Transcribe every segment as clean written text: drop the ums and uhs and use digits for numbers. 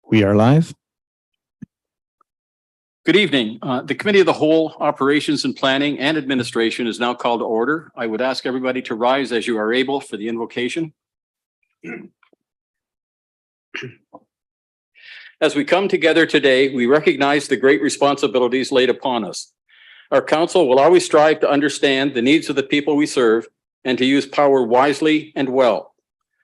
We are live. Good evening. The Committee of the Whole, Operations and Planning and Administration is now called to order. I would ask everybody to rise as you are able for the invocation. As we come together today, we recognize the great responsibilities laid upon us. Our council will always strive to understand the needs of the people we serve and to use power wisely and well.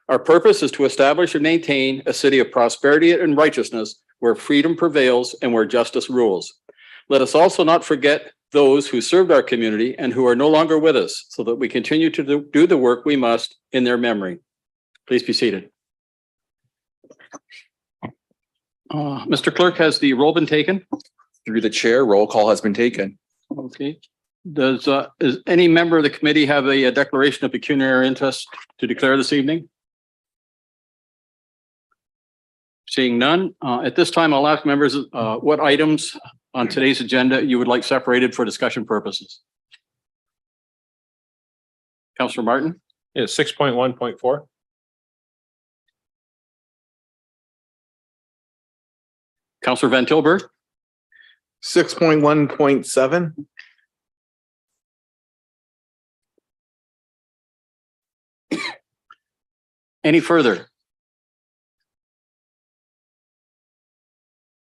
Our purpose is to establish and maintain a city of prosperity and righteousness where freedom prevails and where justice rules. Let us also not forget those who served our community and who are no longer with us, so that we continue to do the work we must in their memory. Please be seated. Mr. Clerk, has the roll been taken? Through the chair, roll call has been taken. Okay. Does any member of the committee have a declaration of pecuniary interest to declare this evening? Seeing none, at this time, I'll ask members what items on today's agenda you would like separated for discussion purposes. Councillor Martin? Yeah, 6.1.4. Councillor Van Tilburg? 6.1.7. Any further?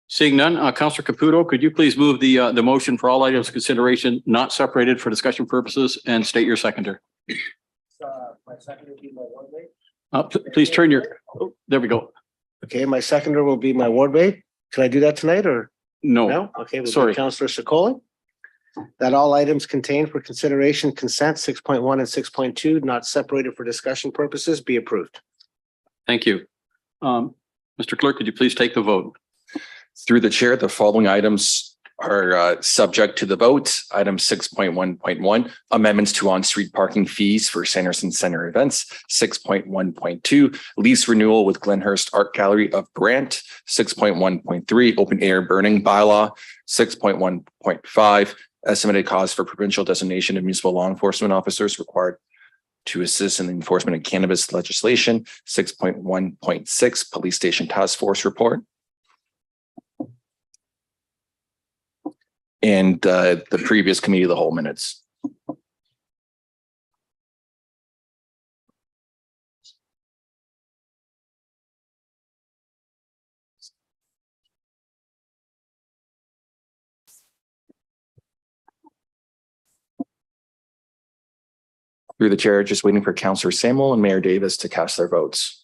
Seeing none, Councillor Caputo, could you please move the motion for all items of consideration not separated for discussion purposes and state your seconder? My seconder will be my ward mate. Please turn your, there we go. Okay, my seconder will be my ward mate. Can I do that tonight or No, no? Okay, we'll Sorry. do Councillor Sikoli. That all items contained for consideration consent 6.1 and 6.2 not separated for discussion purposes be approved. thank you. Mr. Clerk, could you please take the vote? Through the chair, the following items are subject to the vote. Item 6.1.1, amendments to on-street parking fees for Sanderson Center events. 6.1.2, lease renewal with Glenhurst Art Gallery of Brant. 6.1.3, open air burning bylaw. 6.1.5, estimated cost for provincial designation of municipal law enforcement officers required to assist in the enforcement of cannabis legislation. 6.1.6, police station task force report. And the previous committee of the whole minutes. Through the chair, just waiting for Councillor Samuel and Mayor Davis to cast their votes.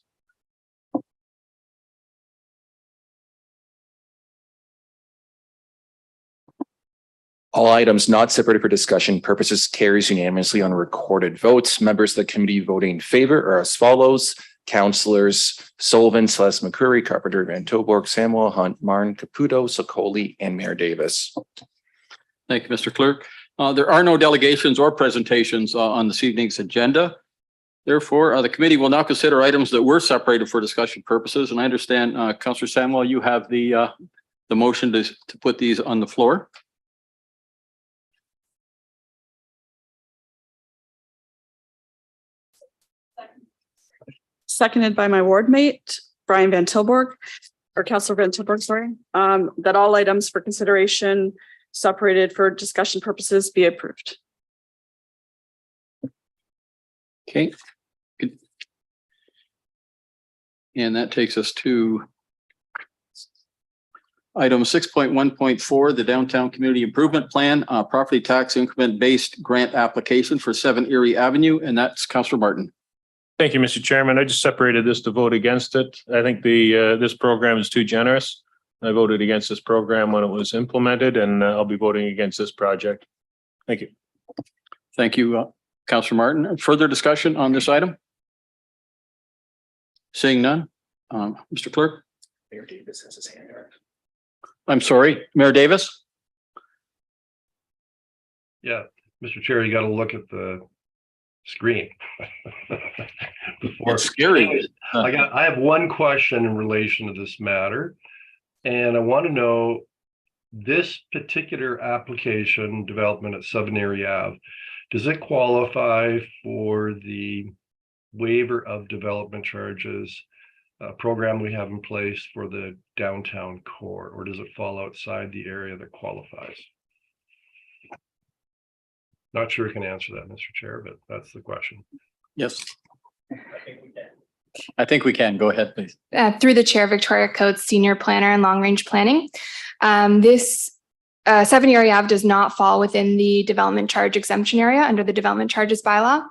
All items not separated for discussion purposes carries unanimously on recorded votes. Members of the committee voting in favor are as follows. Councillors Sullivan, Celeste McCurry, Carpenter, Van Tilburg, Samuel, Hunt, Martin, Caputo, Sikoli, and Mayor Davis. Thank you, Mr. Clerk. There are no delegations or presentations on this evening's agenda. Therefore, the committee will now consider items that were separated for discussion purposes. And I understand, Councillor Samuel, you have the motion to put these on the floor. Seconded by my ward mate, Brian Van Tilburg, or Councillor Van Tilburg, sorry, that all items for consideration separated for discussion purposes be approved. Okay. Good. And that takes us to item 6.1.4, the Downtown Community Improvement Plan, property tax increment based grant application for 7 Erie Avenue, and that's Councillor Martin. Thank you, Mr. Chairman. I just separated this to vote against it. I think this program is too generous. I voted against this program when it was implemented, and I'll be voting against this project. Thank you. Thank you, Councillor Martin. Further discussion on this item? Seeing none, Mr. Clerk? Mayor Davis has his hand up. I'm sorry, Mayor Davis? Yeah, Mr. Chair, you got to look at the screen. It's scary. I have one question in relation to this matter, and I want to know this particular application development at 7 Erie Ave, does it qualify for the waiver of development charges program we have in place for the downtown core, or does it fall outside the area that qualifies? Not sure you can answer that, Mr. Chair, but that's the question. Yes. I think we can. Go ahead, please. Through the chair, Victoria Coates, senior planner and long range planning. This 7 Erie Ave does not fall within the development charge exemption area under the development charges bylaw.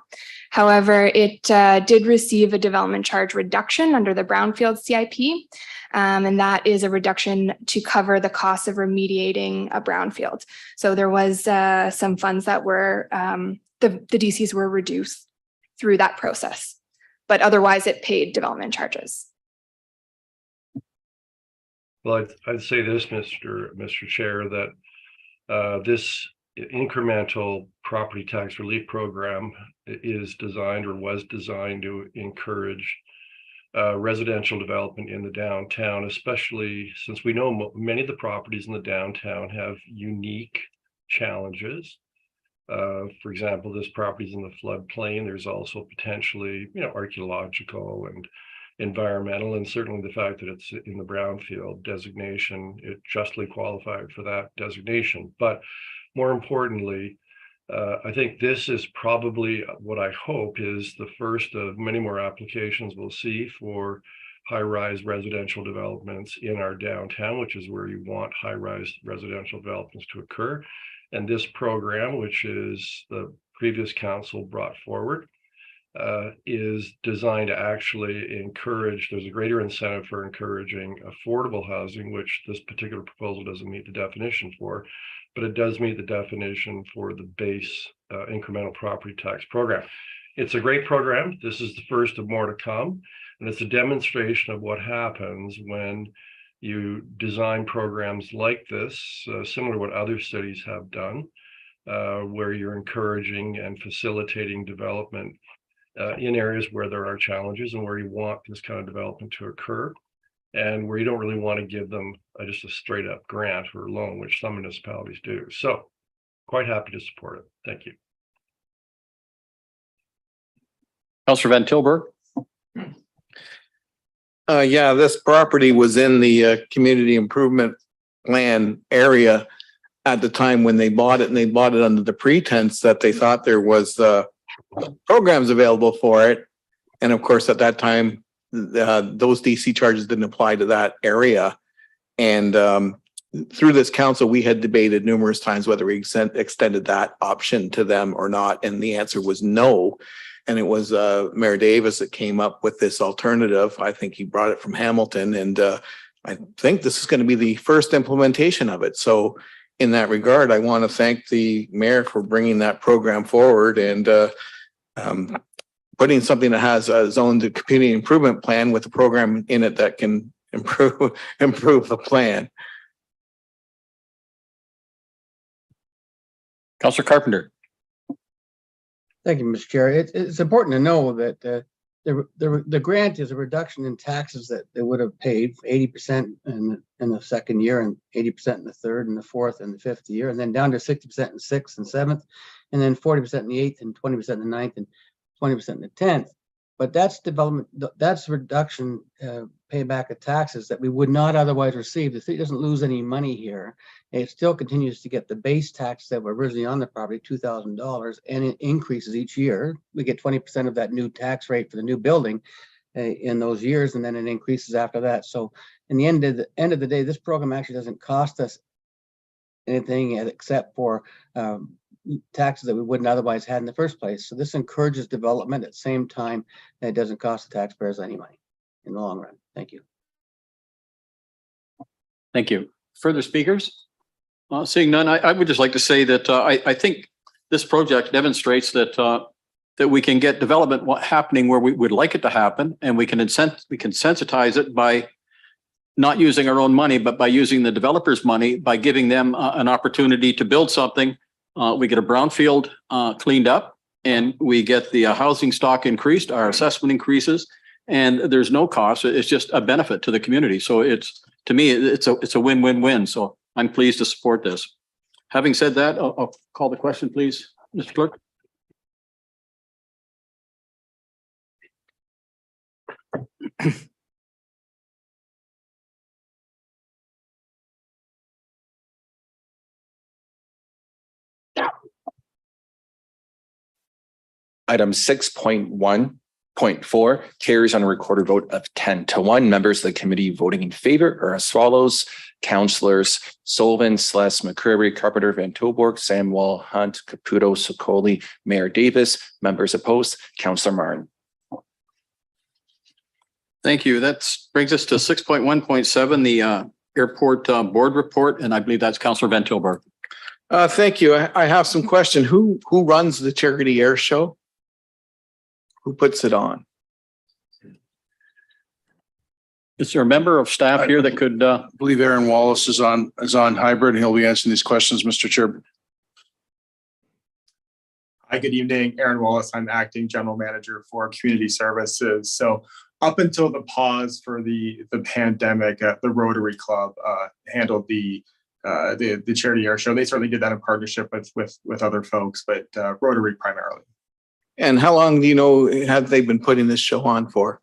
However, it did receive a development charge reduction under the Brownfield CIP. And that is a reduction to cover the cost of remediating a brownfield. So there was some funds that were, the DCs were reduced through that process, but otherwise it paid development charges. Well, I'd say this, Mr. Chair, that this incremental property tax relief program is designed or was designed to encourage residential development in the downtown, especially since we know many of the properties in the downtown have unique challenges. For example, this property is in the floodplain. There's also potentially, archaeological and environmental, and certainly the fact that it's in the brownfield designation, it justly qualified for that designation. But more importantly, I think this is probably what I hope is the first of many more applications we'll see for high-rise residential developments in our downtown, which is where you want high-rise residential developments to occur. And this program, which is the previous council brought forward, is designed to actually encourage, there's a greater incentive for encouraging affordable housing, which this particular proposal doesn't meet the definition for, but it does meet the definition for the base incremental property tax program. It's a great program. This is the first of more to come, and it's a demonstration of what happens when you design programs like this, similar to what other cities have done, where you're encouraging and facilitating development in areas where there are challenges and where you want this kind of development to occur, and where you don't really want to give them just a straight up grant or loan, which some municipalities do. So quite happy to support it. Thank you. Councillor Van Tilburg. Yeah, this property was in the community improvement plan area at the time when they bought it, and they bought it under the pretense that they thought there was programs available for it. And of course, at that time, those DC charges didn't apply to that area. And through this council, we had debated numerous times whether we extended that option to them or not. And the answer was no. And it was Mayor Davis that came up with this alternative. I think he brought it from Hamilton. And I think this is going to be the first implementation of it. So in that regard, I want to thank the mayor for bringing that program forward and putting something that has its own community improvement plan with a program in it that can improve the plan. Councillor Carpenter. Thank you, Mr. Chair. It's important to know that the grant is a reduction in taxes that they would have paid 80% in the second year and 80% in the third and the fourth and the fifth year, and then down to 60% in the sixth and seventh, and then 40% in the eighth and 20% in the ninth and 20% in the 10th. But that's development, that's reduction payback of taxes that we would not otherwise receive. The city doesn't lose any money here. It still continues to get the base tax that were originally on the property, $2,000, and it increases each year. We get 20% of that new tax rate for the new building in those years, and then it increases after that. So in the end of the day, this program actually doesn't cost us anything except for taxes that we wouldn't otherwise had in the first place. So this encourages development at the same time that it doesn't cost the taxpayers any money in the long run. Thank you. Thank you. Further speakers? Seeing none, I would just like to say that I think this project demonstrates that that we can get development happening where we would like it to happen, and we can sensitize it by not using our own money, but by using the developer's money, by giving them an opportunity to build something. We get a brownfield cleaned up, and we get the housing stock increased, our assessment increases, and there's no cost. It's just a benefit to the community. So to me, it's a win-win-win. So I'm pleased to support this. Having said that, I'll call the question, please, Mr. Clerk. Item 6.1.4 carries on a recorded vote of 10-1. Members of the committee voting in favor are as follows. Councillors Sullivan, Celeste, McCreary, Carpenter, Van Tilburg, Samwell, Hunt, Caputo, Sokoli, Mayor Davis. Members opposed, Councillor Martin. Thank you. That brings us to 6.1.7, the airport board report, and I believe that's Councillor Van Tilburg. Thank you. I have some question. Who runs the charity air show? Who puts it on? Is there a member of staff here that could? I believe Aaron Wallace is on hybrid, and he'll be answering these questions, Mr. Chair. Hi, good evening. Aaron Wallace. I'm acting general manager for community services. So up until the pause for the pandemic, the Rotary Club handled the charity air show. They certainly did that in partnership with other folks, but Rotary primarily. And how long do you know have they been putting this show on for?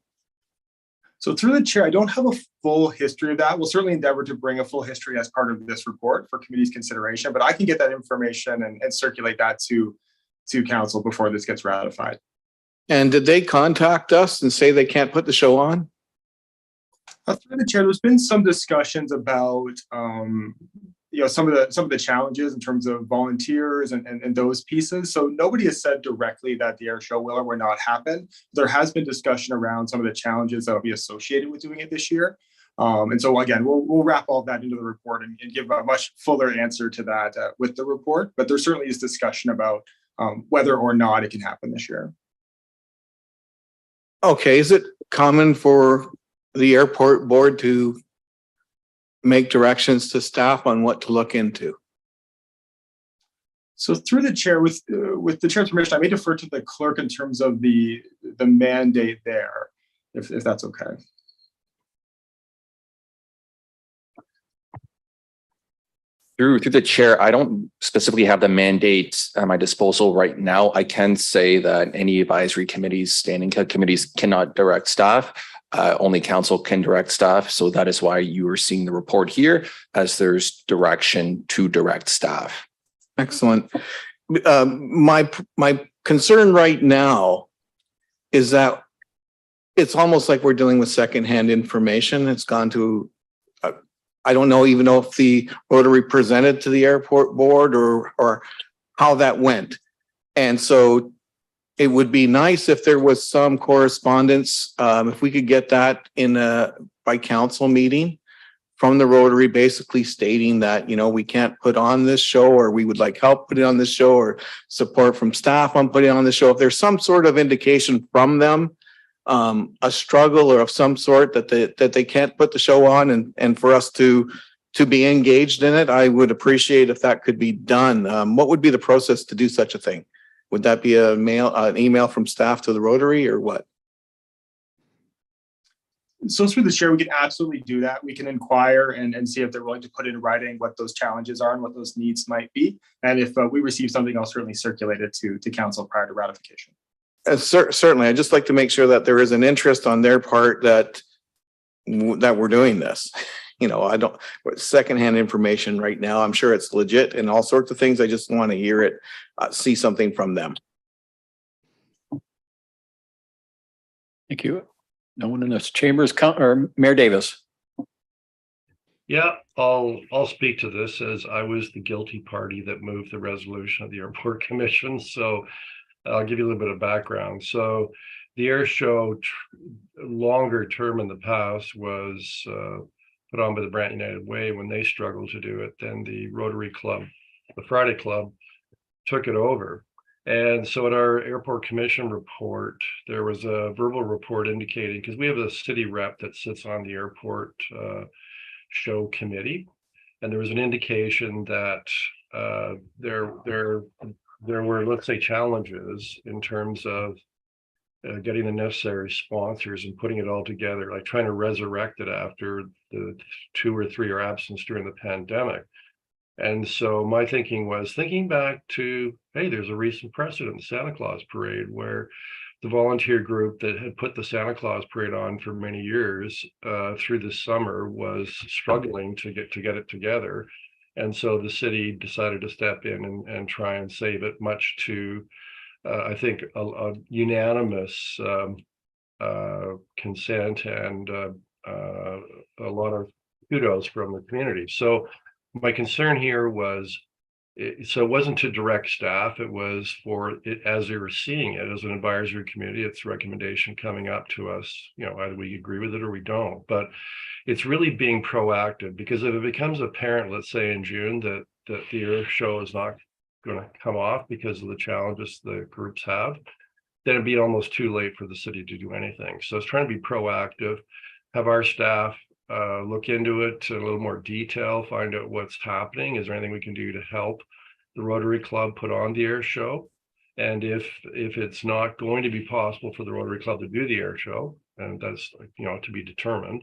So through the chair, I don't have a full history of that. We'll certainly endeavor to bring a full history as part of this report for committee's consideration, but I can get that information and circulate that to council before this gets ratified. And did they contact us and say they can't put the show on? Through the chair, there's been some discussions about some of the challenges in terms of volunteers and those pieces. So nobody has said directly that the air show will or will not happen. There has been discussion around some of the challenges that will be associated with doing it this year. And so again, we'll wrap all that into the report and give a much fuller answer to that with the report. But there certainly is discussion about whether or not it can happen this year. Okay, is it common for the airport board to make directions to staff on what to look into? So through the chair, with the chair's permission, I may defer to the clerk in terms of the mandate there, if that's okay. Through the chair, I don't specifically have the mandate at my disposal right now. I can say that any advisory committees, standing committees cannot direct staff. Only council can direct staff. So that is why you are seeing the report here, as there's direction to direct staff. Excellent. My concern right now is that it's almost like we're dealing with secondhand information. It's gone to I don't even know if the Rotary presented to the airport board or how that went. And so it would be nice if there was some correspondence, if we could get that in by council meeting from the Rotary, basically stating that, we can't put on this show, or we would like help put it on this show, or support from staff on putting on the show. If there's some sort of indication from them, a struggle or of some sort that they can't put the show on, and for us to be engaged in it, I would appreciate if that could be done. What would be the process to do such a thing? Would that be an email from staff to the Rotary, or what? So through the chair, we can absolutely do that. We can inquire and see if they're willing to put in writing what those challenges are and what those needs might be. And if we receive something, I'll certainly circulate it to council prior to ratification. Certainly, I'd just like to make sure that there is an interest on their part that we're doing this. I don't secondhand information right now. I'm sure it's legit and all sorts of things. I just want to hear it, see something from them. Thank you. No one in this chamber is or Mayor Davis. Yeah, I'll speak to this, as I was the guilty party that moved the resolution of the Airport Commission. So I'll give you a little bit of background. So the air show longer term in the past was put on by the Brant United Way when they struggled to do it. Then the Rotary Club, the Friday Club, took it over. And so at our Airport Commission report, there was a verbal report indicating, because we have a city rep that sits on the airport show committee, and there was an indication that there were, let's say, challenges in terms of getting the necessary sponsors and putting it all together, like trying to resurrect it after the 2 or 3 year absence during the pandemic. And so my thinking back to, hey, there's a recent precedent, the Santa Claus Parade, where the volunteer group that had put the Santa Claus Parade on for many years through the summer was struggling to get it together. And so the city decided to step in and try and save it, much to I think a unanimous consent and a lot of kudos from the community. So my concern here was, so it wasn't to direct staff, it was for it as they were seeing it as an advisory committee, it's a recommendation coming up to us, either we agree with it or we don't, but it's really being proactive, because if it becomes apparent, let's say in June, that the air show is not going to come off because of the challenges the groups have, then it'd be almost too late for the city to do anything. So it's trying to be proactive, have our staff look into it in a little more detail, find out what's happening. Is there anything we can do to help the Rotary Club put on the air show? And if it's not going to be possible for the Rotary Club to do the air show, and that's to be determined,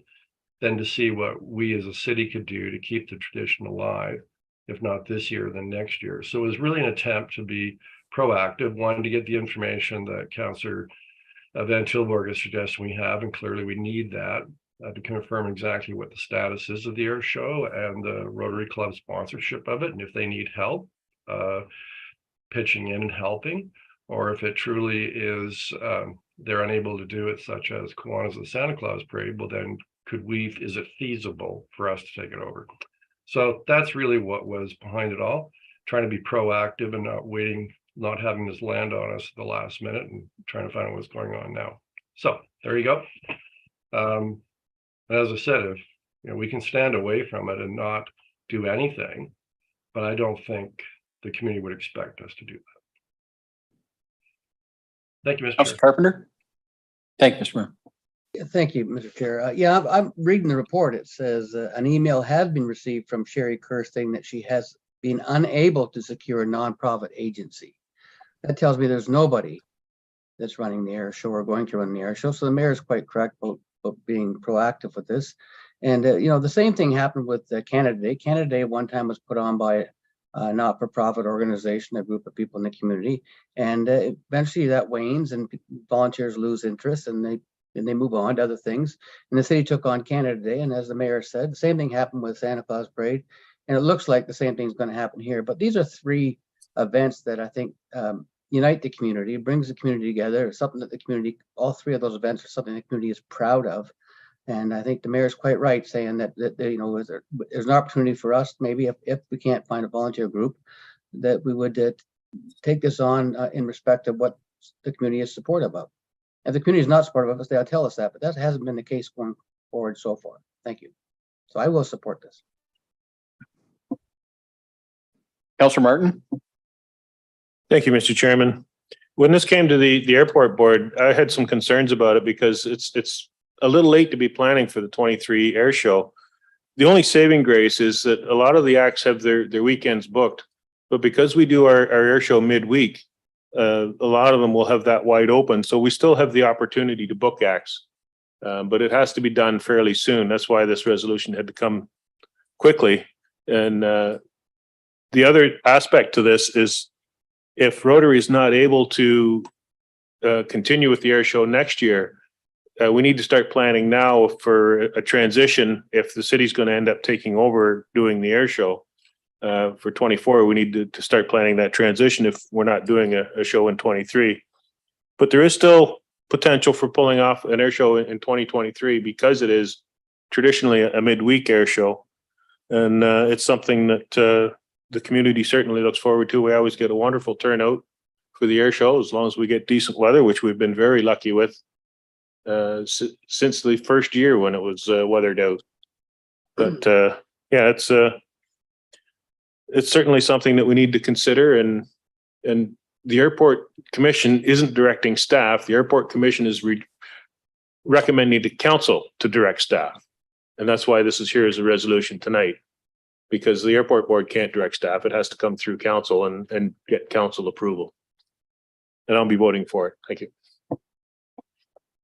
then to see what we as a city could do to keep the tradition alive, if not this year, then next year. So it was really an attempt to be proactive, one, to get the information that Councillor Van Tilburg is suggesting we have, and clearly we need that to confirm exactly what the status is of the air show and the Rotary Club sponsorship of it, and if they need help pitching in and helping, or if it truly is they're unable to do it, such as Kiwanis of the Santa Claus Parade, well then is it feasible for us to take it over? So that's really what was behind it all, trying to be proactive and not waiting, not having this land on us at the last minute and trying to find out what's going on now. So there you go. As I said, if we can stand away from it and not do anything, but I don't think the community would expect us to do that. Thank you, Mr. Councilor Chair. Carpenter. Thank you, Mr. Mayor. Thank you, Mr. Chair. Yeah, I'm reading the report. It says an email has been received from Sherry Kerr saying that she has been unable to secure a nonprofit agency. That tells me there's nobody that's running the air show or going to run the air show. So the mayor is quite correct about being proactive with this. And, the same thing happened with Canada Day. Canada Day one time was put on by a not-for-profit organization, a group of people in the community. And eventually that wanes and volunteers lose interest and they move on to other things. And the city took on Canada Day. And as the mayor said, the same thing happened with Santa Claus Parade. And it looks like the same thing is going to happen here. But these are three events that I think unite the community, brings the community together, something that the community, all three of those events are something the community is proud of. And I think the mayor is quite right saying that there's an opportunity for us, maybe if we can't find a volunteer group, that we would take this on in respect of what the community is supportive of. If the community is not supportive of us, they'll tell us that, but that hasn't been the case going forward so far. Thank you. So I will support this. Councilor Martin. Thank you, Mr. Chairman. When this came to the airport board, I had some concerns about it because it's a little late to be planning for the 23 air show. The only saving grace is that a lot of the acts have their weekends booked, but because we do our air show midweek, a lot of them will have that wide open. So we still have the opportunity to book acts, but it has to be done fairly soon. That's why this resolution had to come quickly. And the other aspect to this is if Rotary is not able to continue with the air show next year, we need to start planning now for a transition. If the city's going to end up taking over doing the air show for 24, we need to start planning that transition if we're not doing a show in 23. But there is still potential for pulling off an air show in 2023 because it is traditionally a midweek air show. And it's something that the community certainly looks forward to. We always get a wonderful turnout for the air show as long as we get decent weather, which we've been very lucky with since the first year when it was weathered out. But yeah, it's certainly something that we need to consider. And the airport commission isn't directing staff. The airport commission is recommending to council to direct staff. And that's why this is here as a resolution tonight, because the airport board can't direct staff. It has to come through council and get council approval. And I'll be voting for it. Thank you.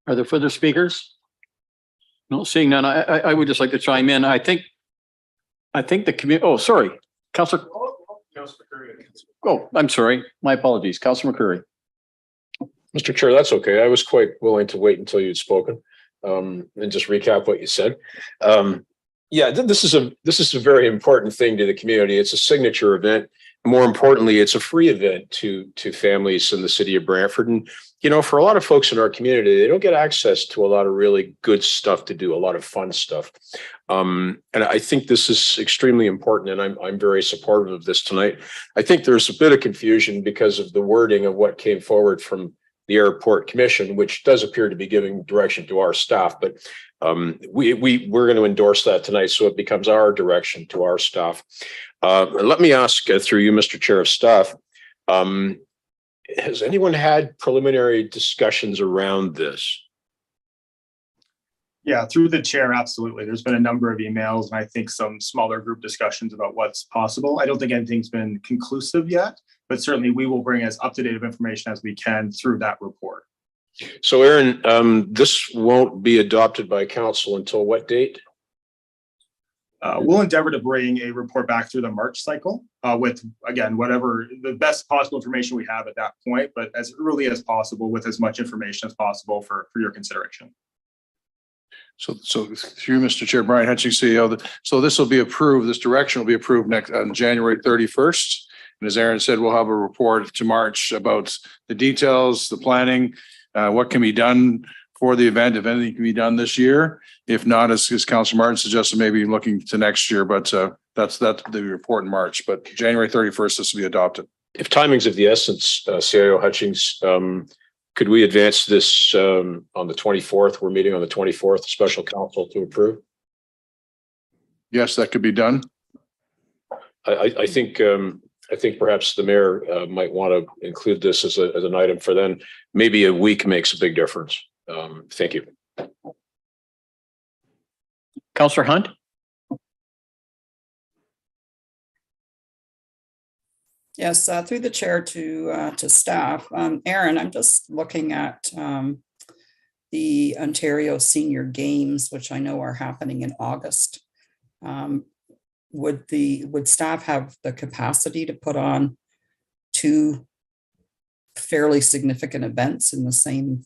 Are there further speakers? No, seeing none, I would just like to chime in. I think the community, oh, sorry, Councilor. Oh, I'm sorry. My apologies. Councilor McCurry. Mr. Chair, that's okay. I was quite willing to wait until you'd spoken and just recap what you said. Yeah, this is a very important thing to the community. It's a signature event. more importantly, it's a free event to families in the city of Brantford. And, you know, for a lot of folks in our community, they don't get access to a lot of really good stuff to do, a lot of fun stuff. And I think this is extremely important, and I'm very supportive of this tonight. I think there's a bit of confusion because of the wording of what came forward from the Airport Commission, which does appear to be giving direction to our staff, but we're going to endorse that tonight, so it becomes our direction to our staff. Let me ask through you, Mr. Chair of Staff, has anyone had preliminary discussions around this? Yeah, through the chair, absolutely. There's been a number of emails and I think some smaller group discussions about what's possible. I don't think anything's been conclusive yet, but certainly we will bring as up-to-date of information as we can through that report. So Aaron, this won't be adopted by council until what date? We'll endeavor to bring a report back through the March cycle with, again, whatever the best possible information we have at that point, but as early as possible with as much information as possible for your consideration. So through Mr. Chair, Brian Hutchings, CEO, so this will be approved, this direction will be approved next on January 31st. And as Aaron said, we'll have a report to March about the details, the planning, what can be done for the event, if anything can be done this year. If not, as Councilor Martin suggested, maybe looking to next year, but that's the report in March. But January 31st, this will be adopted. If timing's of the essence, CIO Hutchings, could we advance this on the 24th? We're meeting on the 24th, special council to approve. Yes, that could be done. I think perhaps the mayor might want to include this as an item for then. Maybe a week makes a big difference. Thank you. Councillor Hunt? Yes, through the chair to staff. Aaron, I'm just looking at the Ontario Senior Games, which I know are happening in August. Would staff have the capacity to put on 2 fairly significant events in the same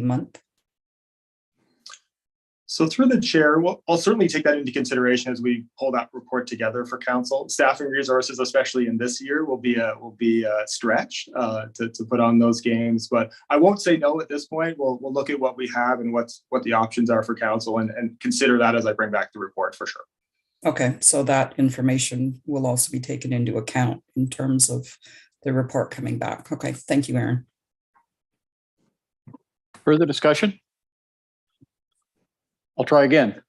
month? So through the chair, I'll certainly take that into consideration as we pull that report together for council. Staffing resources, especially in this year, will be a stretch to put on those games. But I won't say no at this point. We'll look at what we have and what the options are for council and consider that as I bring back the report for sure. Okay, so that information will also be taken into account in terms of the report coming back. Okay, thank you, Aaron. Further discussion? I'll try again.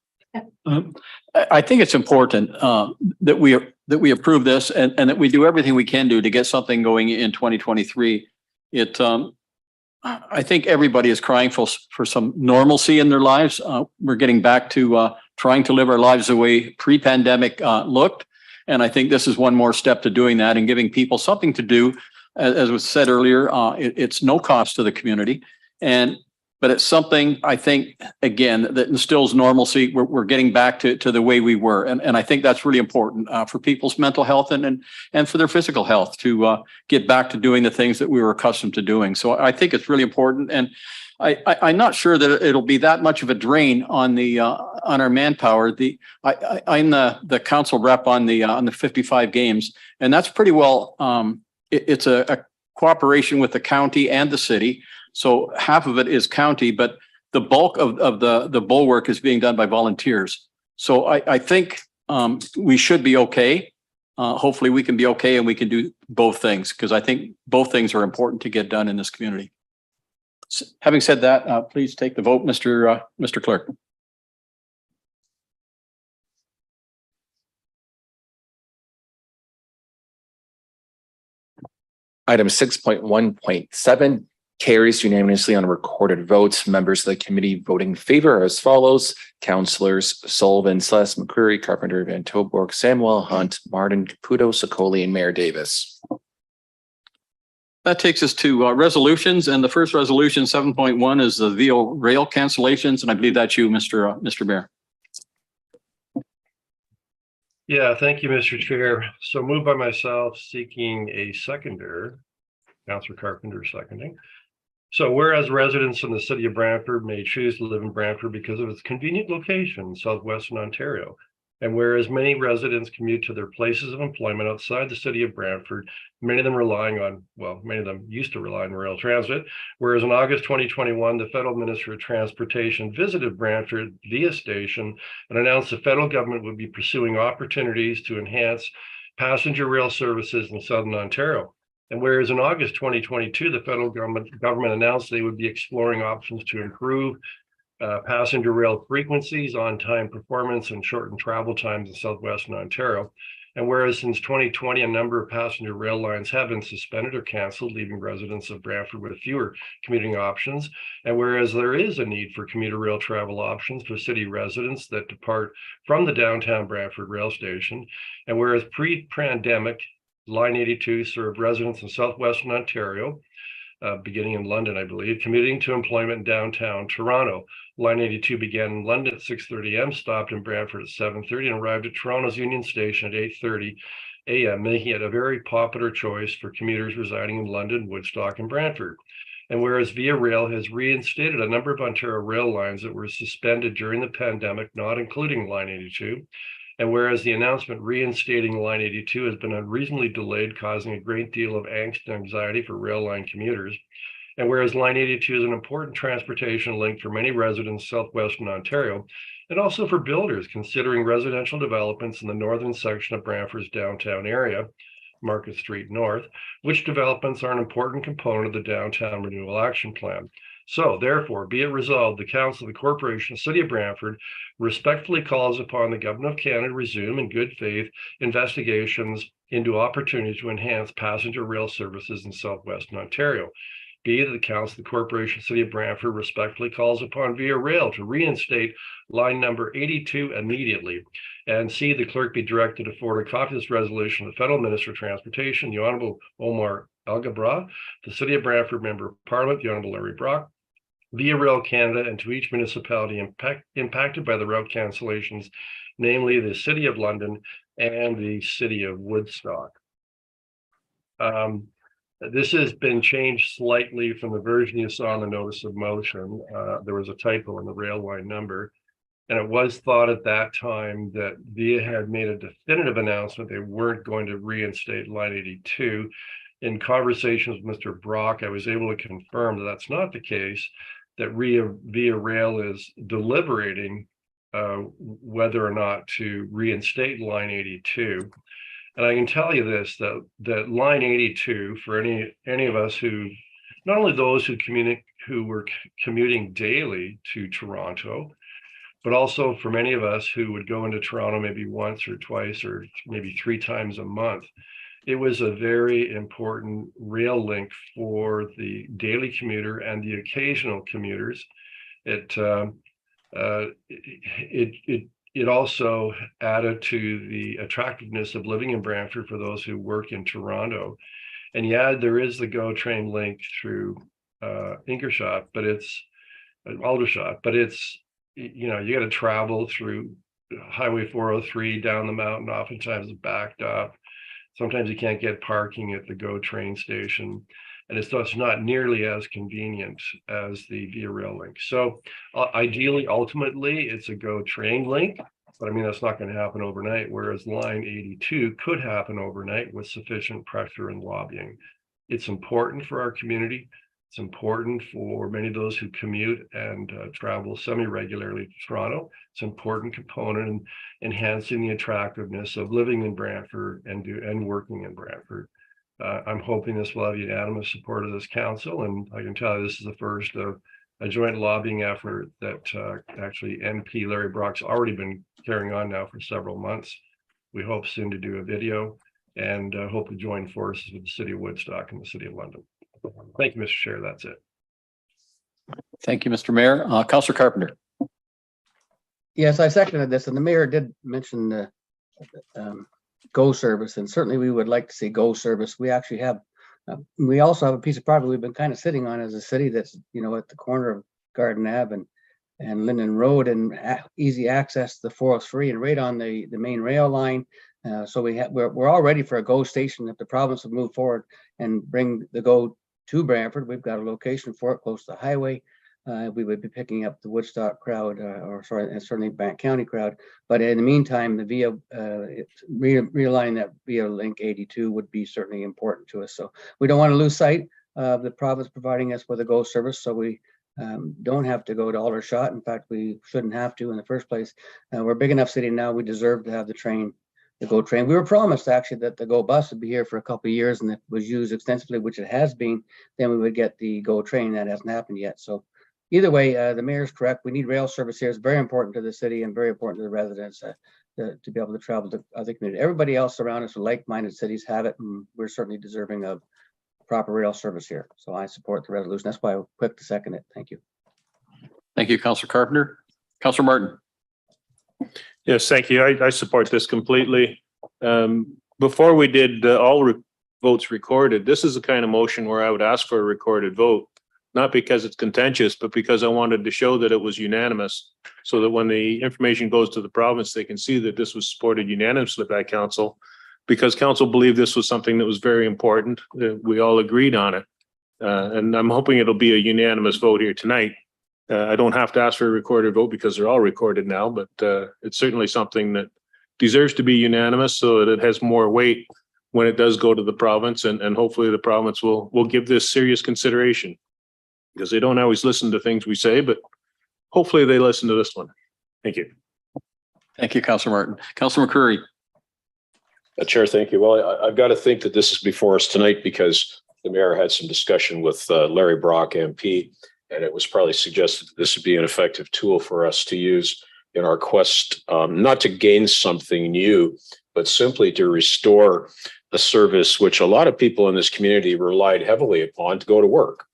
I think it's important that we approve this and that we do everything we can do to get something going in 2023. I think everybody is crying for some normalcy in their lives. We're getting back to trying to live our lives the way pre-pandemic looked. And I think this is one more step to doing that and giving people something to do. As was said earlier, it's no cost to the community. But it's something, I think, again, that instills normalcy. We're getting back to the way we were. And I think that's really important for people's mental health and for their physical health to get back to doing the things that we were accustomed to doing. So I think it's really important. And I'm not sure that it'll be that much of a drain on our manpower. I'm the council rep on the 55 games, and that's pretty well. It's a cooperation with the county and the city. So half of it is county, but the bulk of the bulwark is being done by volunteers. So I think we should be okay. Hopefully we can be okay and we can do both things, because I think both things are important to get done in this community. Having said that, please take the vote, Mr. Clerk. Item 6.1.7 carries unanimously on recorded votes. Members of the committee voting in favor as follows: Councillors Sullivan, Sless, McCreary, Carpenter, Van Tilburg, Samuel, Hunt, Martin, Caputo, Sicoli, and Mayor Davis. That takes us to resolutions, and the first resolution, 7.1, is the VO rail cancellations, and I believe that's you, Mr. Mayor. Yeah, thank you, Mr. Chair. So moved by myself, seeking a seconder, Councillor Carpenter seconding. So whereas residents in the city of Brantford may choose to live in Brantford because of its convenient location in southwestern Ontario, And whereas many residents commute to their places of employment outside the city of Brantford, many of them many of them used to rely on rail transit. Whereas in August 2021, the Federal Minister of Transportation visited Brantford via station and announced the federal government would be pursuing opportunities to enhance passenger rail services in Southern Ontario. And whereas in August 2022, the federal government announced they would be exploring options to improve passenger rail frequencies, on-time performance, and shorten travel times in southwestern Ontario. And whereas since 2020, a number of passenger rail lines have been suspended or canceled, leaving residents of Brantford with fewer commuting options. And whereas there is a need for commuter rail travel options for city residents that depart from the downtown Brantford rail station. And whereas pre-pandemic, Line 82 served residents in southwestern Ontario, beginning in London, I believe, commuting to employment in downtown Toronto. Line 82 began in London at 6:30 a.m., stopped in Brantford at 7:30, and arrived at Toronto's Union Station at 8:30 a.m., making it a very popular choice for commuters residing in London, Woodstock, and Brantford. And whereas Via Rail has reinstated a number of Ontario rail lines that were suspended during the pandemic, not including Line 82, and whereas the announcement reinstating Line 82 has been unreasonably delayed, causing a great deal of angst and anxiety for rail line commuters, and whereas Line 82 is an important transportation link for many residents of southwestern Ontario, and also for builders considering residential developments in the northern section of Brantford's downtown area, Market Street North, which developments are an important component of the Downtown Renewal Action Plan. So therefore, be it resolved, the Council of the Corporation, City of Brantford, respectfully calls upon the Government of Canada to resume in good faith investigations into opportunities to enhance passenger rail services in southwestern Ontario. B, that the Council of the Corporation, City of Brantford respectfully calls upon Via Rail to reinstate line number 82 immediately. And C, the clerk be directed to forward a copy of this resolution to the Federal Minister of Transportation, the Honorable Omar Alghabra, the City of Brantford Member of Parliament, the Honorable Larry Brock, Via Rail Canada, and to each municipality impacted by the route cancellations, namely the City of London and the City of Woodstock. This has been changed slightly from the version you saw in the notice of motion. There was a typo in the rail line number, and it was thought at that time that Via had made a definitive announcement they weren't going to reinstate Line 82. In conversations with Mr. Brock, I was able to confirm that that's not the case, that Via Rail is deliberating whether or not to reinstate Line 82. And I can tell you this, that Line 82, for any of us who, not only those who were commuting daily to Toronto, but also for many of us who would go into Toronto maybe once or twice or maybe 3 times a month, it was a very important rail link for the daily commuter and the occasional commuters. It also added to the attractiveness of living in Brantford for those who work in Toronto. And yeah, there is the GO train link through Aldershot, but it's, you know, you got to travel through Highway 403 down the mountain, oftentimes it's backed up. Sometimes you can't get parking at the GO train station. And it's thus not nearly as convenient as the Via Rail link. So ideally, ultimately, it's a GO train link, but I mean, that's not going to happen overnight, whereas Line 82 could happen overnight with sufficient pressure and lobbying. It's important for our community. It's important for many of those who commute and travel semi-regularly to Toronto. It's an important component in enhancing the attractiveness of living in Brantford and working in Brantford. I'm hoping this will have unanimous support of this council, and I can tell you this is the first of a joint lobbying effort that actually MP Larry Brock's already been carrying on now for several months. We hope soon to do a video and hope to join forces with the City of Woodstock and the City of London. Thank you, Mr. Chair. That's it. Thank you, Mr. Mayor. Councillor Carpenter. Yes, I seconded this, and the mayor did mention the GO service, and certainly we would like to see GO service. We actually have, we also have a piece of property we've been kind of sitting on as a city that's, you know, at the corner of Garden Ave and Linden Road, and easy access to the 403 and right on the main rail line. So we're all ready for a GO station. If the province would move forward and bring the GO to Brantford, we've got a location for it close to the highway. we would be picking up the Woodstock crowd, or sorry, and certainly Bank County crowd. But in the meantime, the realigning that via link 82 would be certainly important to us. So we don't want to lose sight of the province providing us with a GO service, so we don't have to go to Aldershot. In fact, we shouldn't have to in the first place. We're a big enough city now. We deserve to have the GO train. We were promised actually that the GO bus would be here for a couple of years, and if it was used extensively, which it has been, then we would get the GO train. That hasn't happened yet. So either way, the mayor's correct. We need rail service here. It's very important to the city and very important to the residents to be able to travel to other communities. Everybody else around us, like-minded cities, have it, and we're certainly deserving of proper rail service here. So I support the resolution. That's why I quick to second it. Thank you. Thank you, Councillor Carpenter. Councillor Martin. Yes, thank you. I support this completely. Before we did all votes recorded, this is the kind of motion where I would ask for a recorded vote, not because it's contentious, but because I wanted to show that it was unanimous, so that when the information goes to the province, they can see that this was supported unanimously by council, because council believed this was something that was very important. We all agreed on it. And I'm hoping it'll be a unanimous vote here tonight. I don't have to ask for a recorded vote because they're all recorded now, but it's certainly something that deserves to be unanimous so that it has more weight when it does go to the province, and hopefully the province will give this serious consideration, because they don't always listen to things we say, but hopefully they listen to this one. Thank you. Thank you, Councillor Martin. Councillor McCurry. Chair, thank you. Well, I've got to think that this is before us tonight because the mayor had some discussion with Larry Brock, MP, and it was probably suggested that this would be an effective tool for us to use in our quest, not to gain something new, but simply to restore a service which a lot of people in this community relied heavily upon to go to work.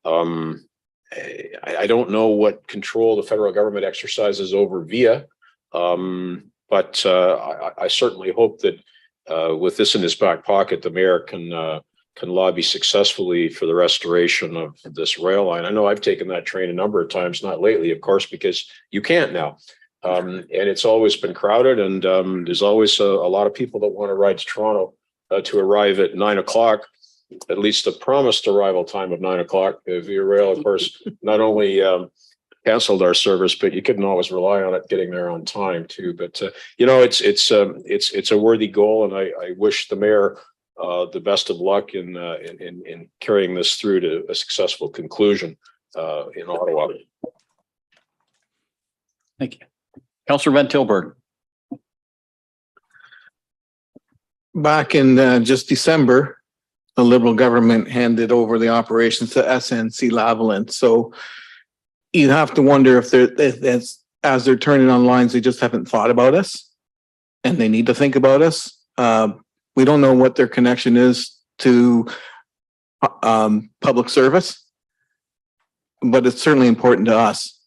I don't know what control the federal government exercises over VIA, but I certainly hope that with this in his back pocket, the mayor can lobby successfully for the restoration of this rail line. I know I've taken that train a number of times, not lately, of course, because you can't now. And it's always been crowded, and there's always a lot of people that want to ride to Toronto to arrive at 9 o'clock, at least the promised arrival time of 9 o'clock. Via Rail, of course, not only canceled our service, but you couldn't always rely on it getting there on time too. But you know, it's a worthy goal, and I wish the mayor the best of luck in carrying this through to a successful conclusion in Ottawa. Thank you. Councillor Van Tilburg. Back in just December, the Liberal government handed over the operations to SNC-Lavalin. So you have to wonder if as they're turning on lines, they just haven't thought about us, and they need to think about us. We don't know what their connection is to public service, but it's certainly important to us.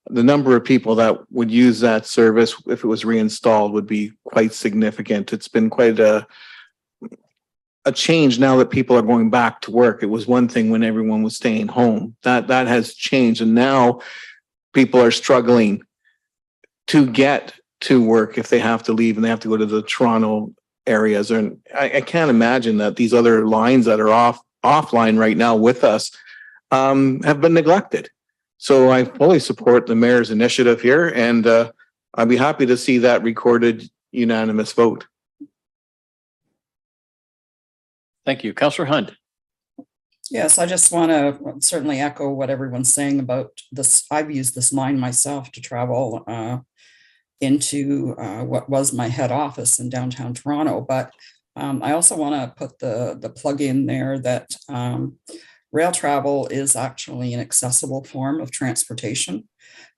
The number of people that would use that service if it was reinstalled would be quite significant. It's been quite a change now that people are going back to work. It was one thing when everyone was staying home. That has changed, and now people are struggling to get to work if they have to leave and they have to go to the Toronto areas. And I can't imagine that these other lines that are offline right now with us have been neglected. So I fully support the mayor's initiative here, and I'd be happy to see that recorded unanimous vote. Thank you. Councillor Hunt. Yes, I just want to certainly echo what everyone's saying about this. I've used this line myself to travel into what was my head office in downtown Toronto. But I also want to put the plug in there that rail travel is actually an accessible form of transportation.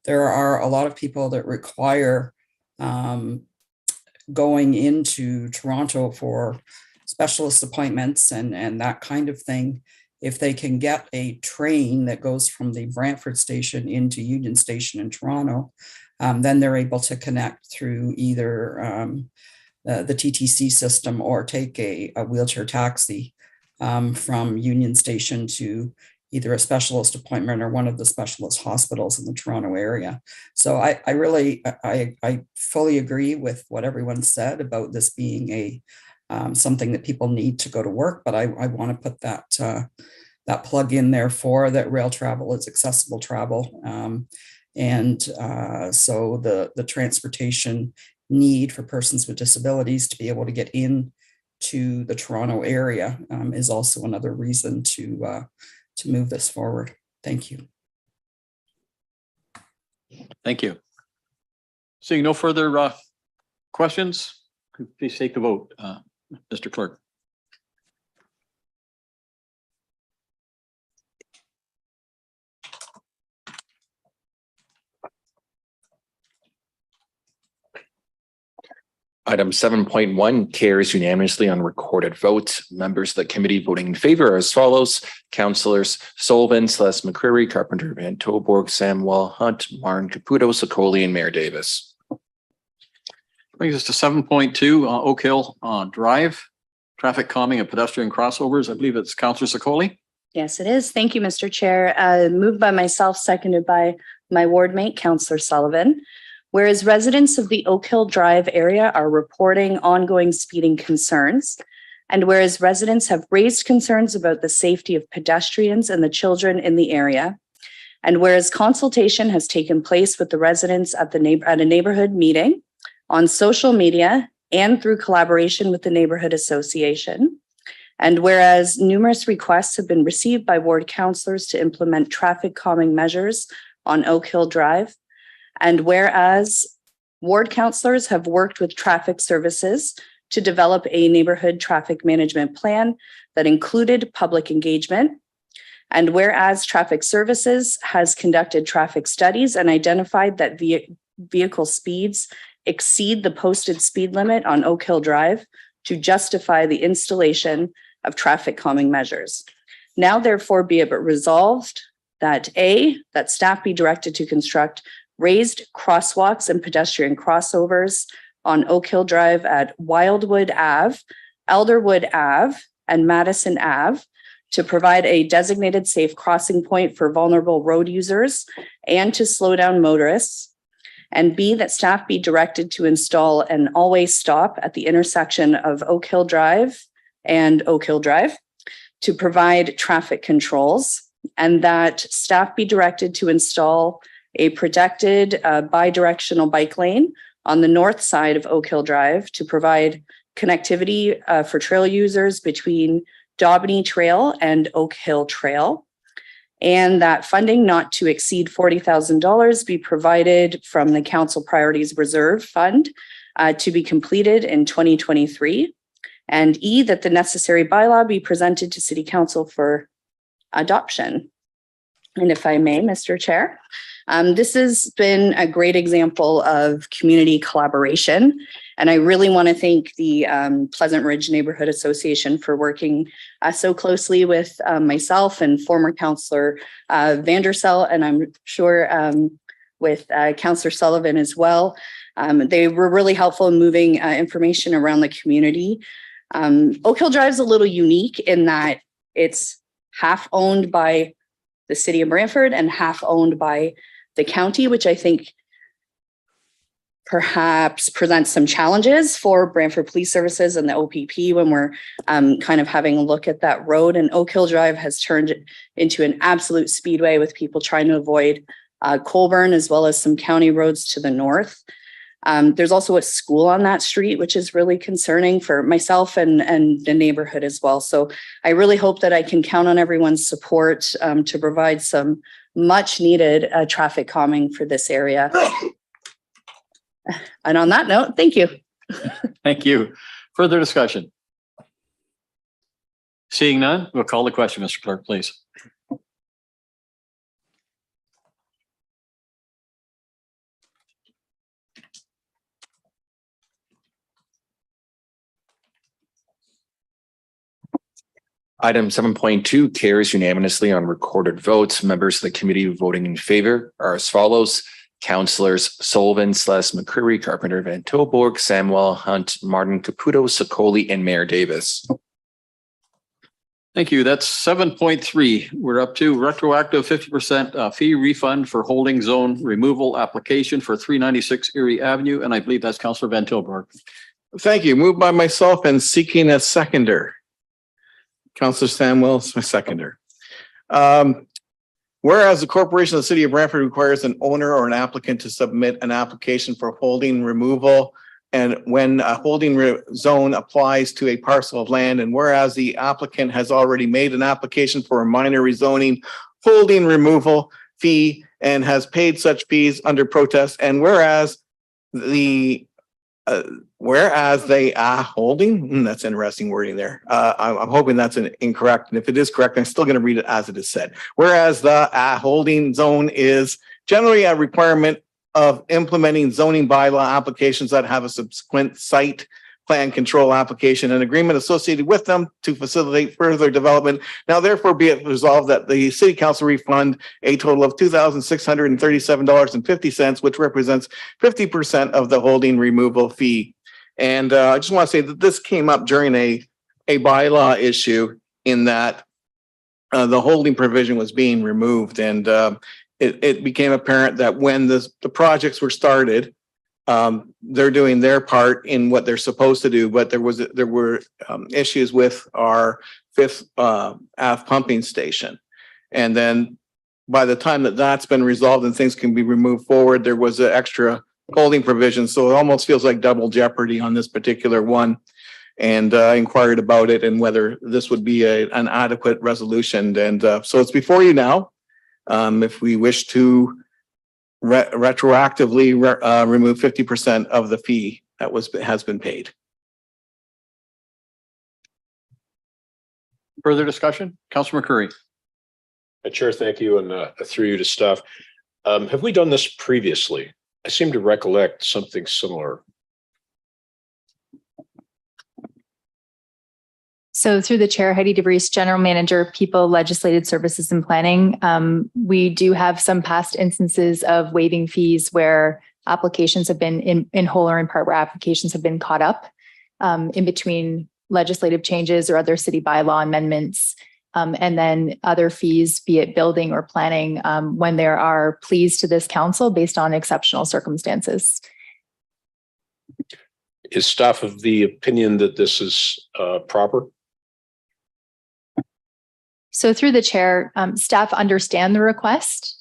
There are a lot of people that require going into Toronto for specialist appointments and that kind of thing. If they can get a train that goes from the Brantford station into Union Station in Toronto, then they're able to connect through either the TTC system or take a wheelchair taxi from Union Station to either a specialist appointment or one of the specialist hospitals in the Toronto area. So I fully agree with what everyone said about this being a something that people need to go to work, but I want to put that that plug in there for that rail travel is accessible travel. So the transportation need for persons with disabilities to be able to get in to the Toronto area is also another reason to move this forward. Thank you. Thank you. Seeing no further questions, please take the vote, Mr. Clerk. Item 7.1 carries unanimously on recorded vote. Members of the committee voting in favor are as follows: Councillors Sullivan, Celeste McCreary, Carpenter, Van Tilburg, Samwell, Hunt, Martin, Caputo, Sokoli, and Mayor Davis. Brings us to 7.2, Oak Hill Drive, traffic calming and pedestrian crossovers. I believe it's Councillor Sokoli. Yes, it is. Thank you, Mr. Chair. Moved by myself, seconded by my ward mate, Councillor Sullivan. Whereas residents of the Oak Hill Drive area are reporting ongoing speeding concerns, and whereas residents have raised concerns about the safety of pedestrians and the children in the area, and whereas consultation has taken place with the residents at a neighborhood meeting, on social media, and through collaboration with the neighborhood association, and whereas numerous requests have been received by ward councillors to implement traffic calming measures on Oak Hill Drive, and whereas ward councillors have worked with traffic services to develop a neighborhood traffic management plan that included public engagement, and whereas traffic services has conducted traffic studies and identified that vehicle speeds exceed the posted speed limit on Oak Hill Drive to justify the installation of traffic calming measures. Now therefore be it resolved that that staff be directed to construct raised crosswalks and pedestrian crossovers on Oak Hill Drive at Wildwood Ave, Elderwood Ave, and Madison Ave to provide a designated safe crossing point for vulnerable road users and to slow down motorists. And B, that staff be directed to install an always stop at the intersection of Oak Hill Drive and Oak Hill Drive to provide traffic controls, and that staff be directed to install a protected bi-directional bike lane on the north side of Oak Hill Drive to provide connectivity for trail users between Daubeny Trail and Oak Hill Trail, and that funding not to exceed $40,000 be provided from the Council Priorities Reserve Fund to be completed in 2023, and E, that the necessary bylaw be presented to City Council for adoption. And if I may, Mr. Chair, this has been a great example of community collaboration. And I really want to thank the Pleasant Ridge Neighborhood Association for working so closely with myself and former Councillor Vandersel, and I'm sure with Councillor Sullivan as well. They were really helpful in moving information around the community. Oak Hill Drive is a little unique in that it's half owned by the City of Brantford and half owned by the county, which I think perhaps presents some challenges for Brantford Police Services and the OPP when we're kind of having a look at that road. And Oak Hill Drive has turned it into an absolute speedway with people trying to avoid Colburn as well as some county roads to the north. There's also a school on that street, which is really concerning for myself and the neighborhood as well. So I really hope that I can count on everyone's support to provide some much needed traffic calming for this area. And on that note, thank you. Thank you. Further discussion? Seeing none, we'll call the question, Mr. Clerk, please. Item 7.2 carries unanimously on recorded votes. Members of the committee voting in favor are as follows: Councillors Sullivan, Celeste McCreary, Carpenter, Van Tilburg, Samwell, Hunt, Martin, Caputo, Sokoli, and Mayor Davis. Thank you. That's 7.3. We're up to retroactive 50% fee refund for holding zone removal application for 396 Erie Avenue. And I believe that's Councillor Van Tilburg. Thank you. Moved by myself and seeking a seconder. Councillor Samwell is my seconder. Whereas the corporation of the city of Brantford requires an owner or an applicant to submit an application for holding removal. And when a holding zone applies to a parcel of land, and whereas the applicant has already made an application for a minor rezoning holding removal fee and has paid such fees under protest, and whereas they are holding, that's interesting wording there. I'm hoping that's incorrect. And if it is correct, I'm still going to read it as it is said. Whereas the holding zone is generally a requirement of implementing zoning bylaw applications that have a subsequent site plan control application and agreement associated with them to facilitate further development. Now, therefore, be it resolved that the city council refund a total of $2,637.50, which represents 50% of the holding removal fee. And I just want to say that this came up during a bylaw issue in that the holding provision was being removed, and it became apparent that when the projects were started, they're doing their part in what they're supposed to do, but there were issues with our fifth Ave pumping station, and then by the time that's been resolved and things can be removed forward, there was an extra holding provision, so it almost feels like double jeopardy on this particular one. And I inquired about it and whether this would be an adequate resolution, and so it's before you now. If we wish to retroactively remove 50% of the fee that has been paid. Further discussion? Councilor McCurry. Chair, thank you, and through you to staff. Have we done this previously? I seem to recollect something similar. So through the chair, Heidi DeVries, General Manager, People, Legislative Services and Planning. We do have some past instances of waiving fees where applications have been in whole or in part, where applications have been caught up in between legislative changes or other city bylaw amendments. And then other fees, be it building or planning, when there are pleas to this council based on exceptional circumstances. Is staff of the opinion that this is proper? So through the chair, staff understand the request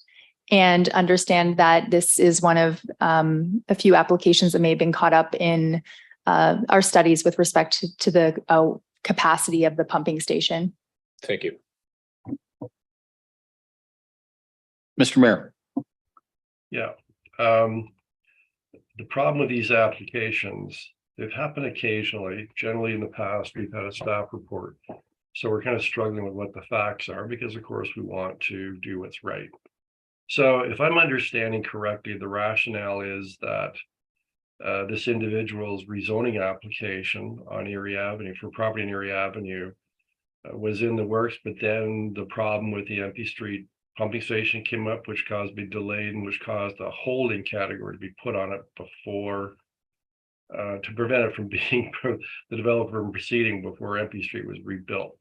and understand that this is one of a few applications that may have been caught up in our studies with respect to the capacity of the pumping station. Thank you. Mr. Mayor. Yeah. The problem with these applications, they've happened occasionally. Generally in the past, we've had a staff report. So we're kind of struggling with what the facts are because, of course, we want to do what's right. So if I'm understanding correctly, the rationale is that this individual's rezoning application on Erie Avenue for property in Erie Avenue was in the works, but then the problem with the MP Street pumping station came up, which caused me delayed and which caused a holding category to be put on it before to prevent it from being the developer from proceeding before MP Street was rebuilt.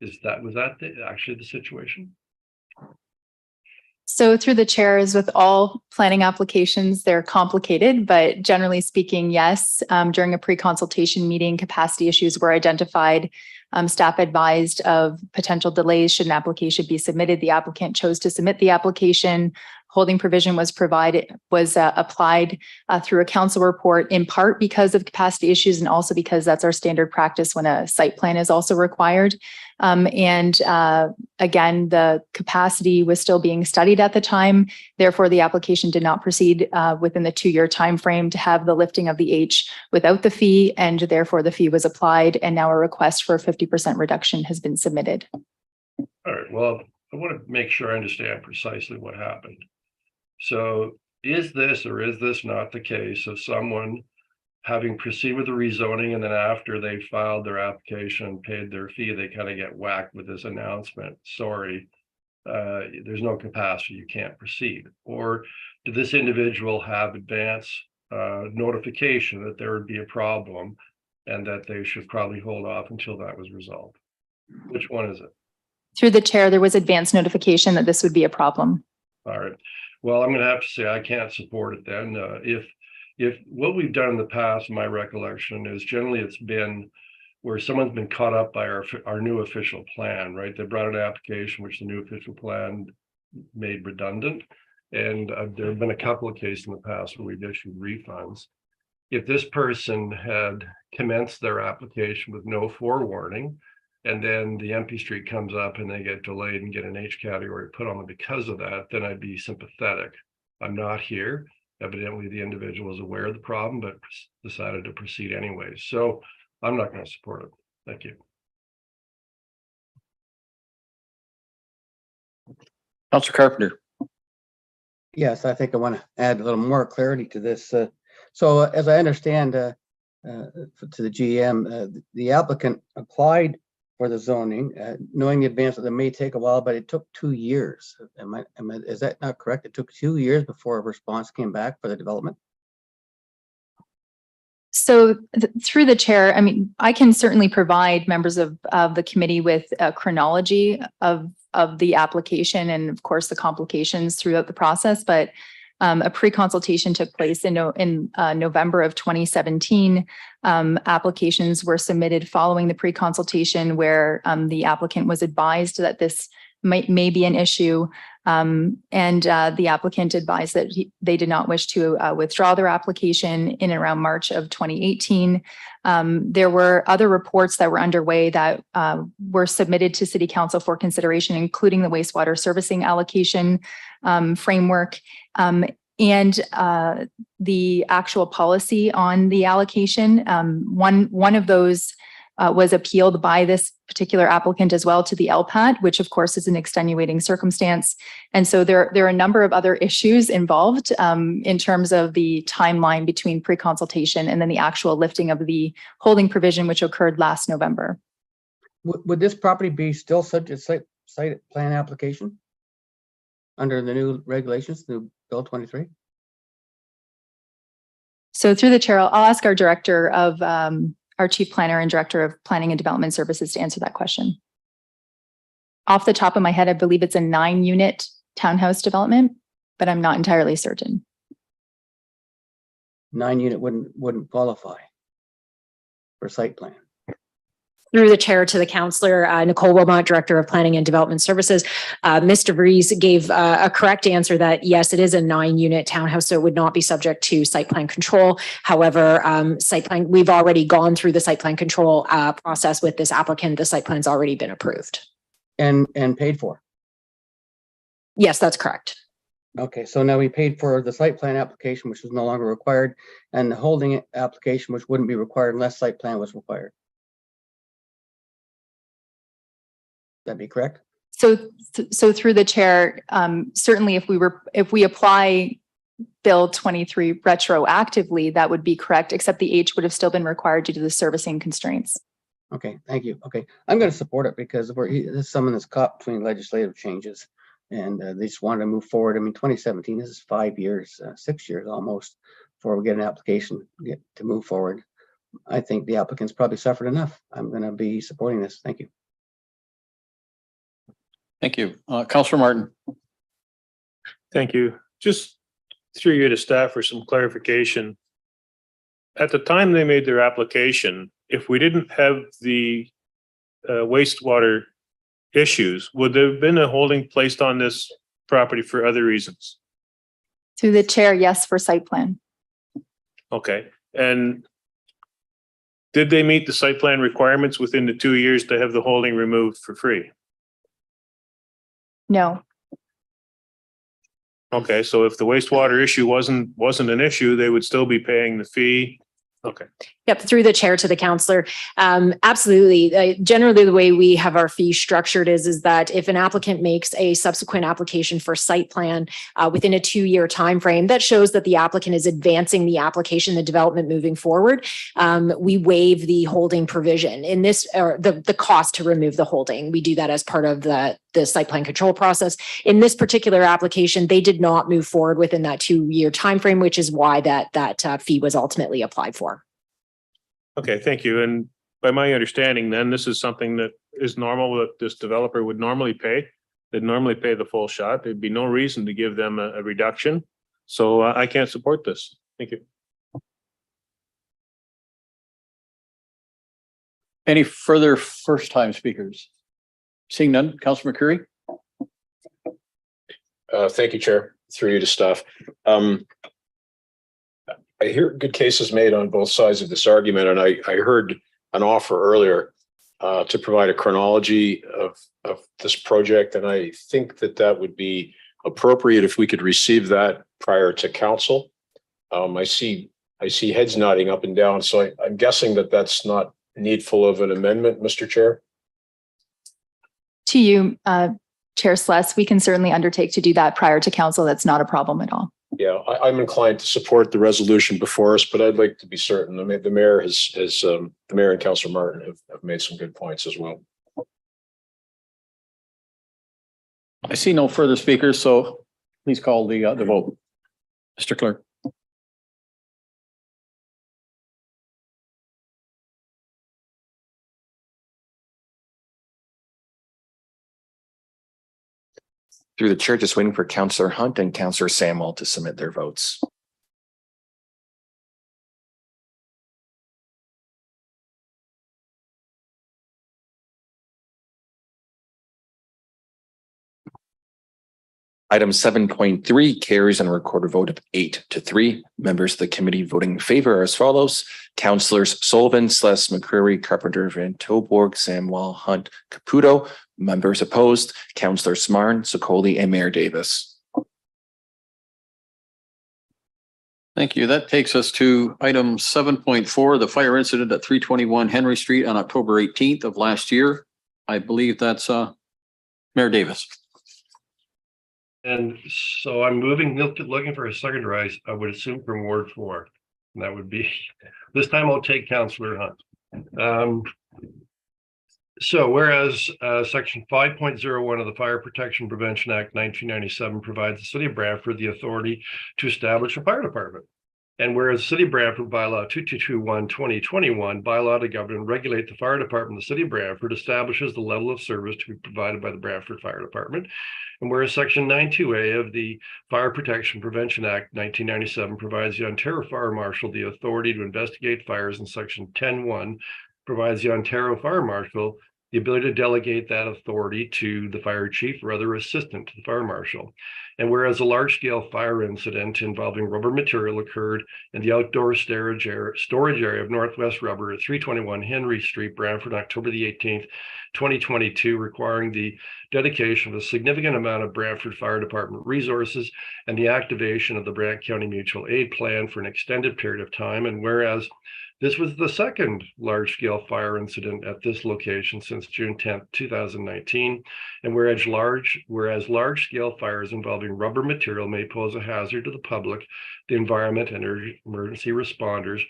Was that actually the situation? So through the chair, as with all planning applications, they're complicated, but generally speaking, yes. During a pre-consultation meeting, capacity issues were identified. Staff advised of potential delays should an application be submitted. The applicant chose to submit the application. Holding provision was applied through a council report, in part because of capacity issues and also because that's our standard practice when a site plan is also required. Again, the capacity was still being studied at the time. Therefore, the application did not proceed within the 2-year timeframe to have the lifting of the H without the fee, and therefore the fee was applied, and now a request for a 50% reduction has been submitted. All right, well, I want to make sure I understand precisely what happened. So is this or is this not the case of someone having proceeded with the rezoning and then after they filed their application and paid their fee, they kind of get whacked with this announcement, sorry, there's no capacity, you can't proceed? Or did this individual have advance notification that there would be a problem and that they should probably hold off until that was resolved? Which one is it? Through the chair, there was advance notification that this would be a problem. All right. Well, I'm going to have to say I can't support it then. If what we've done in the past, my recollection is generally it's been where someone's been caught up by our new official plan, right? They brought an application which the new official plan made redundant. And there have been a couple of cases in the past where we've issued refunds. If this person had commenced their application with no forewarning, and then the MP Street comes up and they get delayed and get an H category put on them because of that, then I'd be sympathetic. I'm not here. Evidently, the individual was aware of the problem, but decided to proceed anyway. So I'm not going to support it. Thank you. Councillor Carpenter. Yes, I think I want to add a little more clarity to this. So as I understand, to the GM, the applicant applied for the zoning, knowing the advance that it may take a while, but it took 2 years. Is that not correct? It took 2 years before a response came back for the development? So through the chair, I mean, I can certainly provide members of the committee with a chronology of the application and of course the complications throughout the process, but a pre-consultation took place in November of 2017. Applications were submitted following the pre-consultation where the applicant was advised that this may be an issue. And the applicant advised that they did not wish to withdraw their application in and around March of 2018. There were other reports that were underway that were submitted to City Council for consideration, including the wastewater servicing allocation framework and the actual policy on the allocation. One of those was appealed by this particular applicant as well to the LPAT, which of course is an extenuating circumstance. And so there are a number of other issues involved in terms of the timeline between pre-consultation and then the actual lifting of the holding provision, which occurred last November. Would this property be still subject to site plan application under the new regulations, the Bill 23? So through the chair, I'll ask our director of our chief planner and director of planning and development services to answer that question. Off the top of my head, I believe it's a 9-unit townhouse development, but I'm not entirely certain. 9-unit wouldn't qualify for site plan. Through the chair to the councillor, Nicole Wilmot, Director of Planning and Development Services. Mr. Vries gave a correct answer that yes, it is a 9-unit townhouse, so it would not be subject to site plan control. However, we've already gone through the site plan control process with this applicant. The site plan's already been approved. And paid for? Yes, that's correct. Okay, so now we paid for the site plan application, which is no longer required, and the holding application, which wouldn't be required unless site plan was required. That'd be correct? So through the chair, certainly if we apply Bill 23 retroactively, that would be correct, except the H would have still been required due to the servicing constraints. Okay, thank you. Okay, I'm going to support it because this is someone that's caught between legislative changes and they just wanted to move forward. I mean, 2017, this is 5 years, 6 years almost before we get an application to move forward. I think the applicant's probably suffered enough. I'm going to be supporting this. Thank you. Thank you. Councillor Martin. Thank you. Just through you to staff for some clarification. At the time they made their application, if we didn't have the wastewater issues, would there have been a holding placed on this property for other reasons? Through the chair, yes, for site plan. Okay. And did they meet the site plan requirements within the 2 years to have the holding removed for free? No. Okay, so if the wastewater issue wasn't an issue, they would still be paying the fee. Okay. Yep, through the chair to the councillor. Absolutely. Generally, the way we have our fee structured is that if an applicant makes a subsequent application for site plan within a 2-year time frame, that shows that the applicant is advancing the application, the development moving forward. We waive the holding provision in this, or the cost to remove the holding. We do that as part of the site plan control process. In this particular application, they did not move forward within that 2-year time frame, which is why that fee was ultimately applied for. Okay, thank you. And by my understanding, then this is something that is normal that this developer would normally pay. They'd normally pay the full shot. There'd be no reason to give them a reduction. So I can't support this. Thank you. Any further first-time speakers? Seeing none, Councillor McCreary? Thank you, Chair. Through you to staff. I hear good cases made on both sides of this argument, and I heard an offer earlier to provide a chronology of this project, and I think that would be appropriate if we could receive that prior to council. I see heads nodding up and down, so I'm guessing that that's not needful of an amendment, Mr. Chair. To you, Chair Sless, we can certainly undertake to do that prior to council. That's not a problem at all. Yeah, I'm inclined to support the resolution before us, but I'd like to be certain. I mean, the mayor the mayor and Councillor Martin have made some good points as well. I see no further speakers, so please call the vote. Mr. Clerk. Through the chair, just waiting for Councillor Hunt and Councillor Samuel to submit their votes. Item 7.3 carries on a recorded vote of 8-3. Members of the committee voting in favor are as follows: Councillors Sullivan, Sless, McCreary, Carpenter, Van Tilburg, Samuel, Hunt, Caputo. Members opposed: Councillor Smarn, Sokoli, and Mayor Davis. Thank you. That takes us to item 7.4, the fire incident at 321 Henry Street on October 18th of last year. I believe that's Mayor Davis. And so I'm looking for a seconder, I would assume from Ward 4. And that would be, this time I'll take Councillor Hunt. So whereas section 5.01 of the Fire Protection Prevention Act 1997 provides the City of Brantford the authority to establish a fire department. And whereas City of Brantford Bylaw 2221/2021, bylaw to govern and regulate the fire department of the City of Brantford, establishes the level of service to be provided by the Brantford Fire Department. And whereas section 9.2A of the Fire Protection Prevention Act 1997 provides the Ontario Fire Marshal the authority to investigate fires, and section 10.1 provides the Ontario Fire Marshal the ability to delegate that authority to the fire chief or other assistant to the fire marshal. And whereas a large-scale fire incident involving rubber material occurred in the outdoor storage area of Northwest Rubber at 321 Henry Street, Brantford, October the 18th, 2022, requiring the dedication of a significant amount of Brantford Fire Department resources and the activation of the Brant County Mutual Aid Plan for an extended period of time. And whereas this was the second large-scale fire incident at this location since June 10th, 2019. And whereas large-scale fires involving rubber material may pose a hazard to the public, the environment, and emergency responders,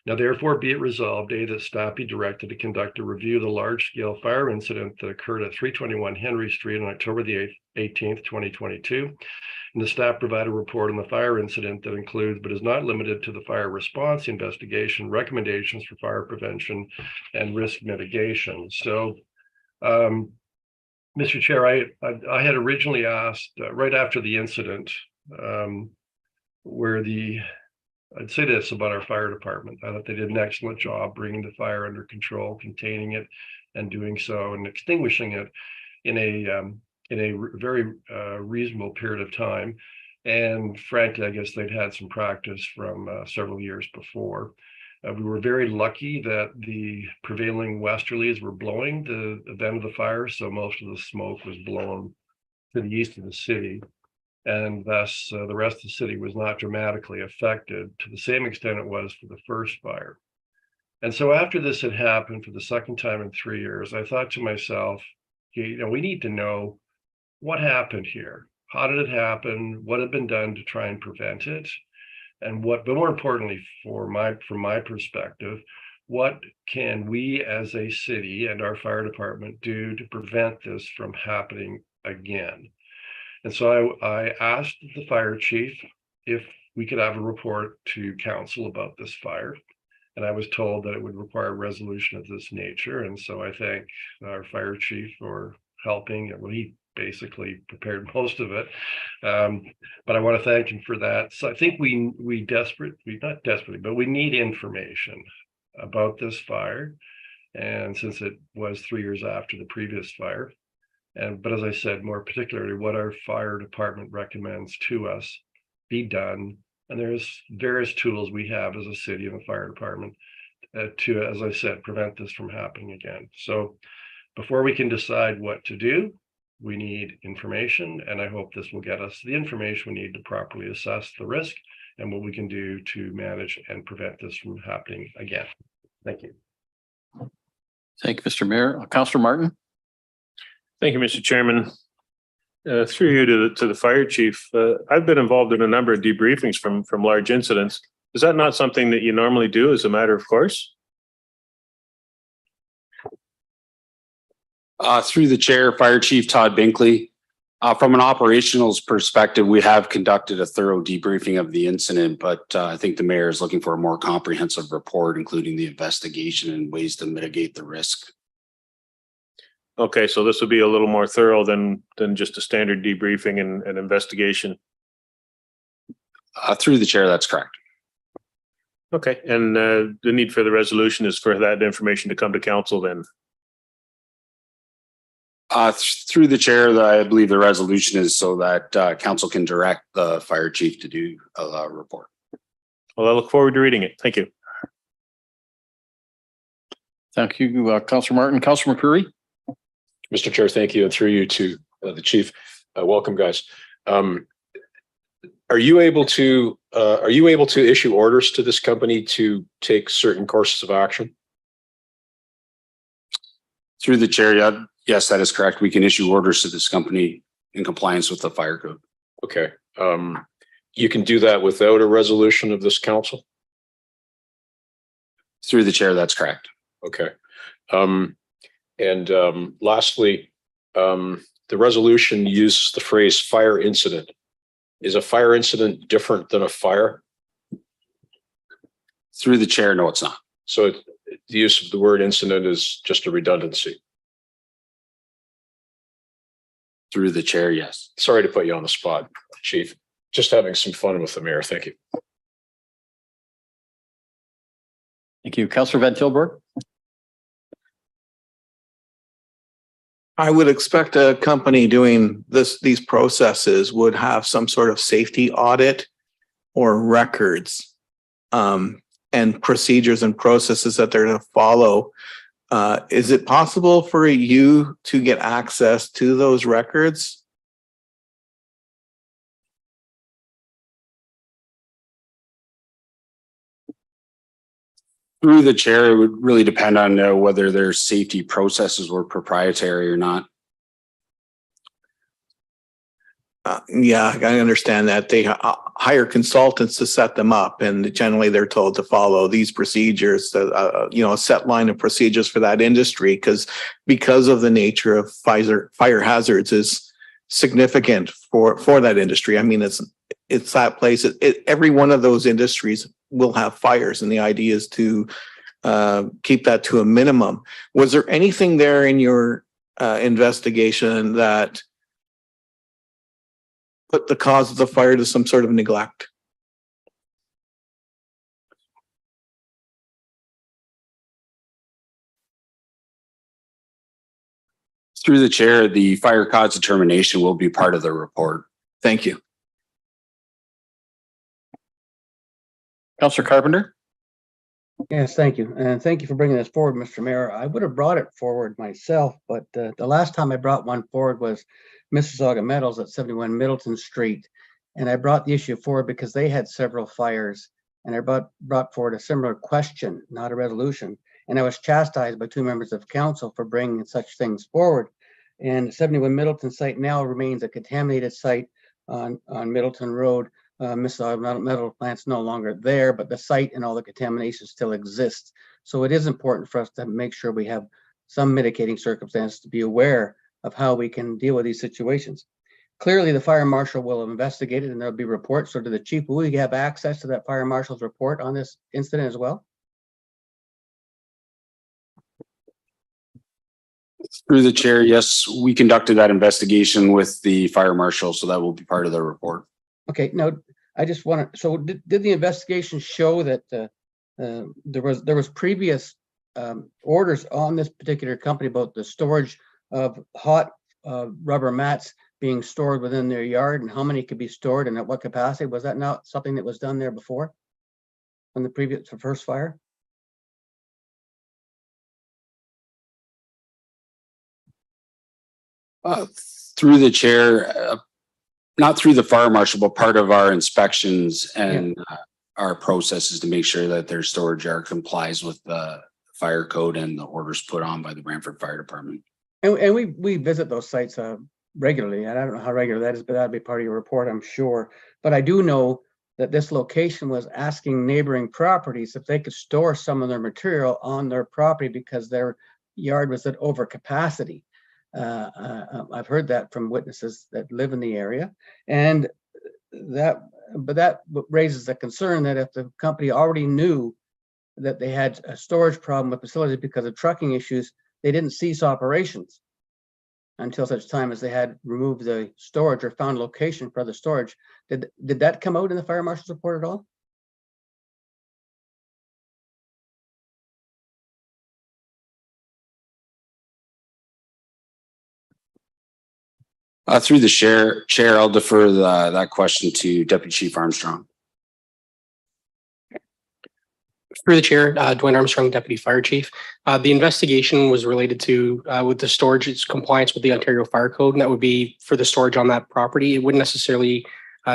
now therefore be it resolved, A, that staff be directed to conduct a review of the large-scale fire incident that occurred at 321 Henry Street on October the 18th, 2022. And the staff provide a report on the fire incident that includes, but is not limited to, the fire response, investigation, recommendations for fire prevention, and risk mitigation. So, Mr. Chair, I had originally asked right after the incident, where I'd say this about our fire department. I thought they did an excellent job bringing the fire under control, containing it, and doing so and extinguishing it in a very reasonable period of time. And frankly, I guess they'd had some practice from several years before. We were very lucky that the prevailing westerlies were blowing the event of the fire, so most of the smoke was blown to the east of the city. And thus, the rest of the city was not dramatically affected to the same extent it was for the first fire. And so after this had happened for the second time in 3 years, I thought to myself, we need to know what happened here. How did it happen? What had been done to try and prevent it? And but more importantly, from my perspective, what can we as a city and our fire department do to prevent this from happening again? And so I asked the fire chief if we could have a report to council about this fire. And I was told that it would require a resolution of this nature. And so I thank our fire chief for helping. Well, he basically prepared most of it. But I want to thank him for that. So I think we not desperately, but we need information about this fire And since it was 3 years after the previous fire, but as I said, more particularly what our fire department recommends to us be done. And there's various tools we have as a city and a fire department to, as I said, prevent this from happening again. So before we can decide what to do, we need information, and I hope this will get us the information we need to properly assess the risk and what we can do to manage and prevent this from happening again. Thank you. Thank you, Mr. Mayor. Councillor Martin. Thank you, Mr. Chairman. Through you to the fire chief, I've been involved in a number of debriefings from large incidents. Is that not something that you normally do as a matter of course? Through the chair, Fire Chief Todd Binkley. From an operationals perspective, we have conducted a thorough debriefing of the incident, but I think the mayor is looking for a more comprehensive report, including the investigation and ways to mitigate the risk. Okay, so this will be a little more thorough than just a standard debriefing and investigation. Through the chair, that's correct. Okay, and the need for the resolution is for that information to come to council then? Through the chair, I believe the resolution is so that council can direct the fire chief to do a report. Well, I look forward to reading it. Thank you. Thank you, Councillor Martin. Councillor McCreary. Mr. Chair, thank you. And through you to the chief. Welcome, guys. Are you able to issue orders to this company to take certain courses of action? Through the chair, yeah. Yes, that is correct. We can issue orders to this company in compliance with the fire code. Okay. You can do that without a resolution of this council? Through the chair, that's correct. Okay. Lastly, the resolution uses the phrase fire incident. Is a fire incident different than a fire? Through the chair, no, it's not. So the use of the word incident is just a redundancy. Through the chair, yes. Sorry to put you on the spot, Chief. Just having some fun with the mayor. Thank you. Thank you. Councillor Van Tilburg. I would expect a company doing these processes would have some sort of safety audit or records and procedures and processes that they're to follow. Is it possible for you to get access to those records? Through the chair, it would really depend on whether their safety processes were proprietary or not. Yeah, I understand that. They hire consultants to set them up, and generally they're told to follow these procedures, a set line of procedures for that industry, because of the nature of fire hazards is significant for that industry. I mean, it's that place. Every one of those industries will have fires, and the idea is to keep that to a minimum. Was there anything there in your investigation that put the cause of the fire to some sort of neglect? Through the chair, the fire cause determination will be part of the report. Thank you. Councillor Carpenter. Yes, thank you. And thank you for bringing this forward, Mr. Mayor. I would have brought it forward myself, but the last time I brought one forward was Mississauga Metals at 71 Middleton Street. And I brought the issue forward because they had several fires, and I brought forward a similar question, not a resolution. And I was chastised by two members of council for bringing such things forward. And 71 Middleton site now remains a contaminated site on Middleton Road. Mississauga metal plant's no longer there, but the site and all the contamination still exists. So it is important for us to make sure we have some mitigating circumstances to be aware of how we can deal with these situations. Clearly, the fire marshal will investigate it and there'll be reports. So to the chief, will we have access to that fire marshal's report on this incident as well? Through the chair, yes, we conducted that investigation with the fire marshal, so that will be part of the report. Okay, now I just want to, so did the investigation show that there was previous orders on this particular company about the storage of hot rubber mats being stored within their yard and how many could be stored and at what capacity? Was that not something that was done there before on the first fire? Through the chair, not through the fire marshal, but part of our inspections and our processes to make sure that their storage yard complies with the fire code and the orders put on by the Brantford Fire Department. And we visit those sites regularly, and I don't know how regular that is, but that'll be part of your report, I'm sure. But I do know that this location was asking neighboring properties if they could store some of their material on their property because their yard was at over capacity. I've heard that from witnesses that live in the area, and that raises a concern that if the company already knew that they had a storage problem with facilities because of trucking issues, they didn't cease operations until such time as they had removed the storage or found location for the storage. Did that come out in the fire marshal's report at all? Through the chair, I'll defer that question to Deputy Chief Armstrong. Through the chair, Dwayne Armstrong, Deputy Fire Chief. The investigation was related to with the storage, its compliance with the Ontario Fire Code, and that would be for the storage on that property. It wouldn't necessarily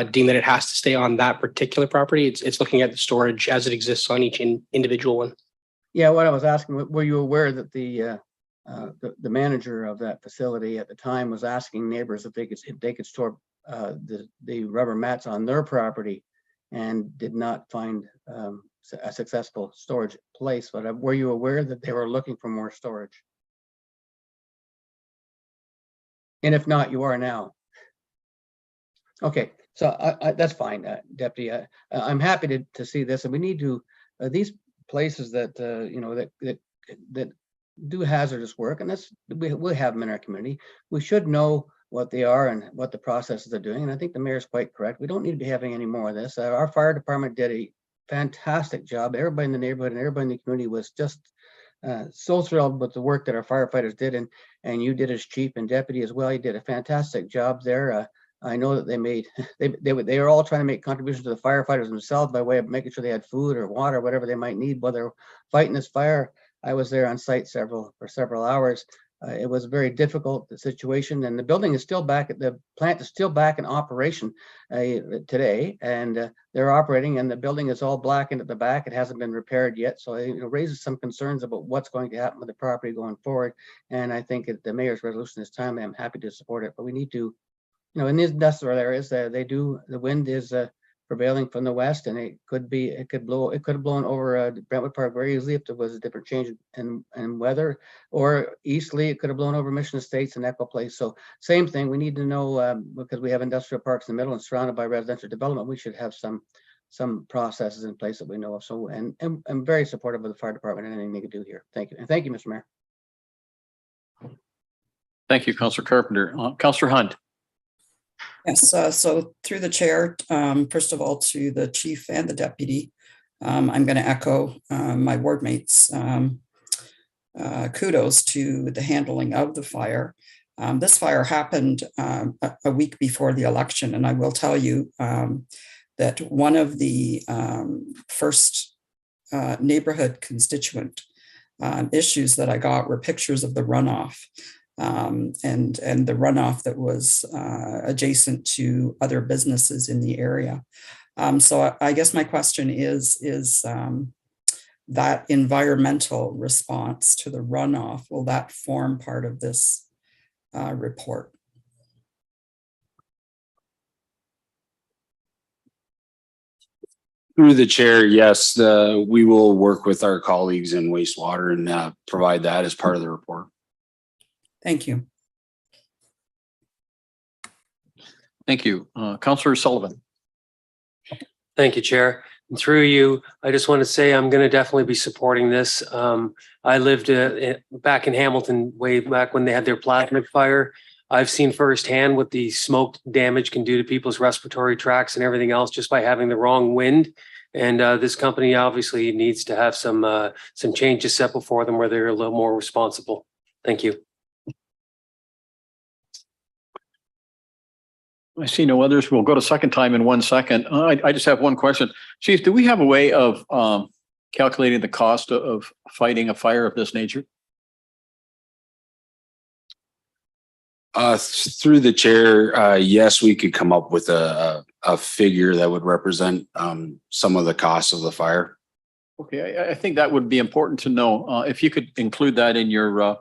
deem that it has to stay on that particular property. It's looking at the storage as it exists on each individual one. Yeah, what I was asking, were you aware that the manager of that facility at the time was asking neighbors if they could store the rubber mats on their property and did not find a successful storage place? But were you aware that they were looking for more storage? And if not, you are now. Okay, so that's fine, Deputy. I'm happy to see this, and we need to these places that that do hazardous work, and we have them in our community. We should know what they are and what the processes are doing. And I think the mayor is quite correct. We don't need to be having any more of this. Our fire department did a fantastic job. Everybody in the neighborhood and everybody in the community was just so thrilled with the work that our firefighters did, and you did as chief and deputy as well. You did a fantastic job there. I know that they were all trying to make contributions to the firefighters themselves by way of making sure they had food or water, whatever they might need while they're fighting this fire. I was there on site for several hours. It was a very difficult situation, and the building is still back. The plant is still back in operation today, and they're operating. And the building is all blackened at the back. It hasn't been repaired yet, so it raises some concerns about what's going to happen with the property going forward. And I think the mayor's resolution this time, I'm happy to support it. But we need to, in these industrial areas, the wind is prevailing from the west, and it could have blown over Brentwood Park very easily if there was a different change in weather, or easterly it could have blown over Mission Estates and Echo Place. So same thing, we need to know, because we have industrial parks in the middle and surrounded by residential development, we should have some processes in place that we know of. So, and I'm very supportive of the fire department and anything they can do here. Thank you. And thank you, Mr. Mayor. Thank you, Councillor Carpenter. Councillor Hunt. Yes, so through the chair, first of all, to the chief and the deputy, I'm going to echo my ward mates' kudos to the handling of the fire. This fire happened a week before the election, and I will tell you that one of the first neighborhood constituent issues that I got were pictures of the runoff. And the runoff that was adjacent to other businesses in the area. So I guess my question is that environmental response to the runoff, will that form part of this report? Through the chair, yes, we will work with our colleagues in wastewater and provide that as part of the report. Thank you. Thank you. Councillor Sullivan. Thank you, Chair. And through you, I just want to say I'm going to definitely be supporting this. I lived back in Hamilton way back when they had their plasmic fire. I've seen firsthand what the smoke damage can do to people's respiratory tracts and everything else just by having the wrong wind. And this company obviously needs to have some changes set before them where they're a little more responsible. Thank you. I see no others. We'll go to second time in 1 second. I just have one question. Chief, do we have a way of calculating the cost of fighting a fire of this nature? Through the chair, yes, we could come up with a figure that would represent some of the costs of the fire. Okay, I think that would be important to know. If you could include that in your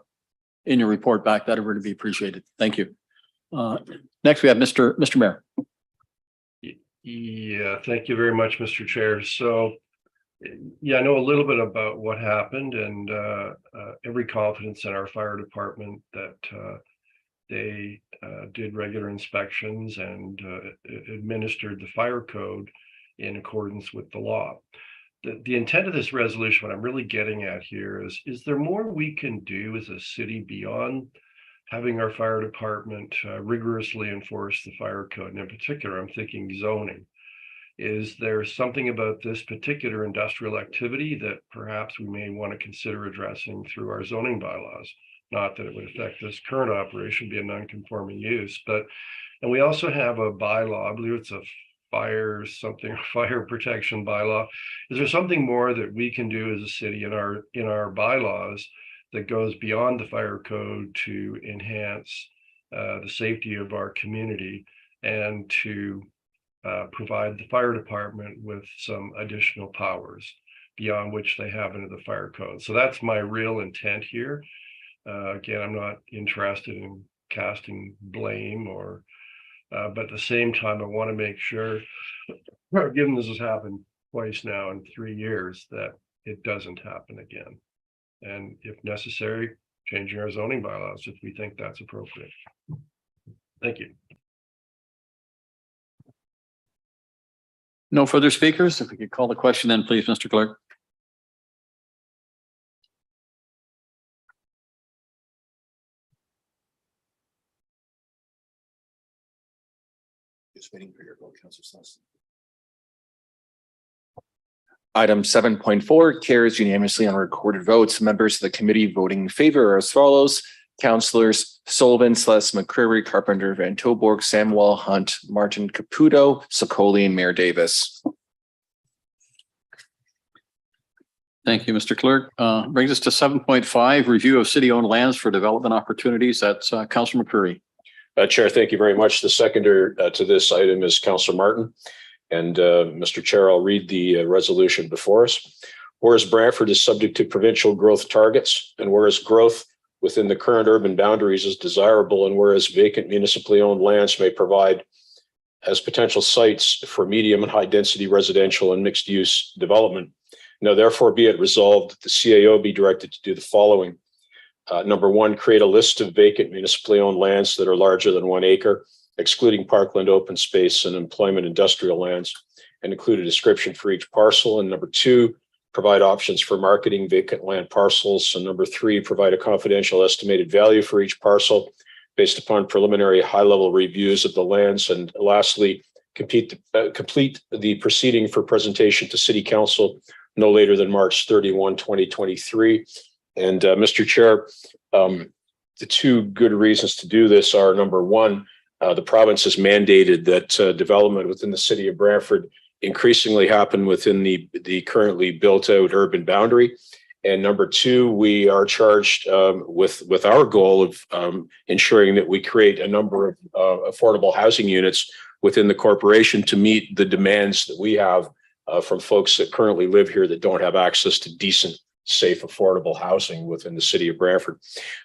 report back, that would really be appreciated. Thank you. Next, we have Mr. Mayor. Yeah, thank you very much, Mr. Chair. So, yeah, I know a little bit about what happened, and every confidence in our fire department that they did regular inspections and administered the fire code in accordance with the law. The intent of this resolution, what I'm really getting at here is there more we can do as a city beyond having our fire department rigorously enforce the fire code? And in particular, I'm thinking zoning. Is there something about this particular industrial activity that perhaps we may want to consider addressing through our zoning bylaws? Not that it would affect this current operation, be a non-conforming use, and we also have a bylaw, I believe it's a fire protection bylaw. Is there something more that we can do as a city in our bylaws that goes beyond the fire code to enhance the safety of our community and to provide the fire department with some additional powers beyond which they have under the fire code? So that's my real intent here. Again, I'm not interested in casting blame but at the same time, I want to make sure, given this has happened twice now in 3 years, that it doesn't happen again. And if necessary, changing our zoning bylaws if we think that's appropriate. Thank you. No further speakers? If we could call the question then, please, Mr. Clerk. Just waiting for your vote, Councillor Slauson. Item 7.4 carries unanimously on recorded votes. Members of the committee voting in favor are as follows: Councillors Sullivan, Celeste, McCreary, Carpenter, Van Tilburg, Samwell, Hunt, Martin, Caputo, Sokoli, and Mayor Davis. Thank you, Mr. Clerk. Brings us to 7.5, review of city-owned lands for development opportunities. That's Councillor McCreary. Chair, thank you very much. The seconder to this item is Councillor Martin. And Mr. Chair, I'll read the resolution before us. Whereas Brantford is subject to provincial growth targets, and whereas growth within the current urban boundaries is desirable, and whereas vacant municipally owned lands may provide as potential sites for medium and high density residential and mixed use development. Now, therefore, be it resolved that the CAO be directed to do the following. Number one, create a list of vacant municipally owned lands that are larger than 1 acre, excluding parkland, open space, and employment industrial lands, and include a description for each parcel. And number two, provide options for marketing vacant land parcels. And number three, provide a confidential estimated value for each parcel based upon preliminary high-level reviews of the lands. And lastly, complete the proceeding for presentation to City Council no later than March 31, 2023. And Mr. Chair, the two good reasons to do this are, number one, the province has mandated that development within the city of Brantford increasingly happen within the currently built out urban boundary. And number two, we are charged with our goal of ensuring that we create a number of affordable housing units within the corporation to meet the demands that we have from folks that currently live here that don't have access to decent, safe, affordable housing within the city of Brantford.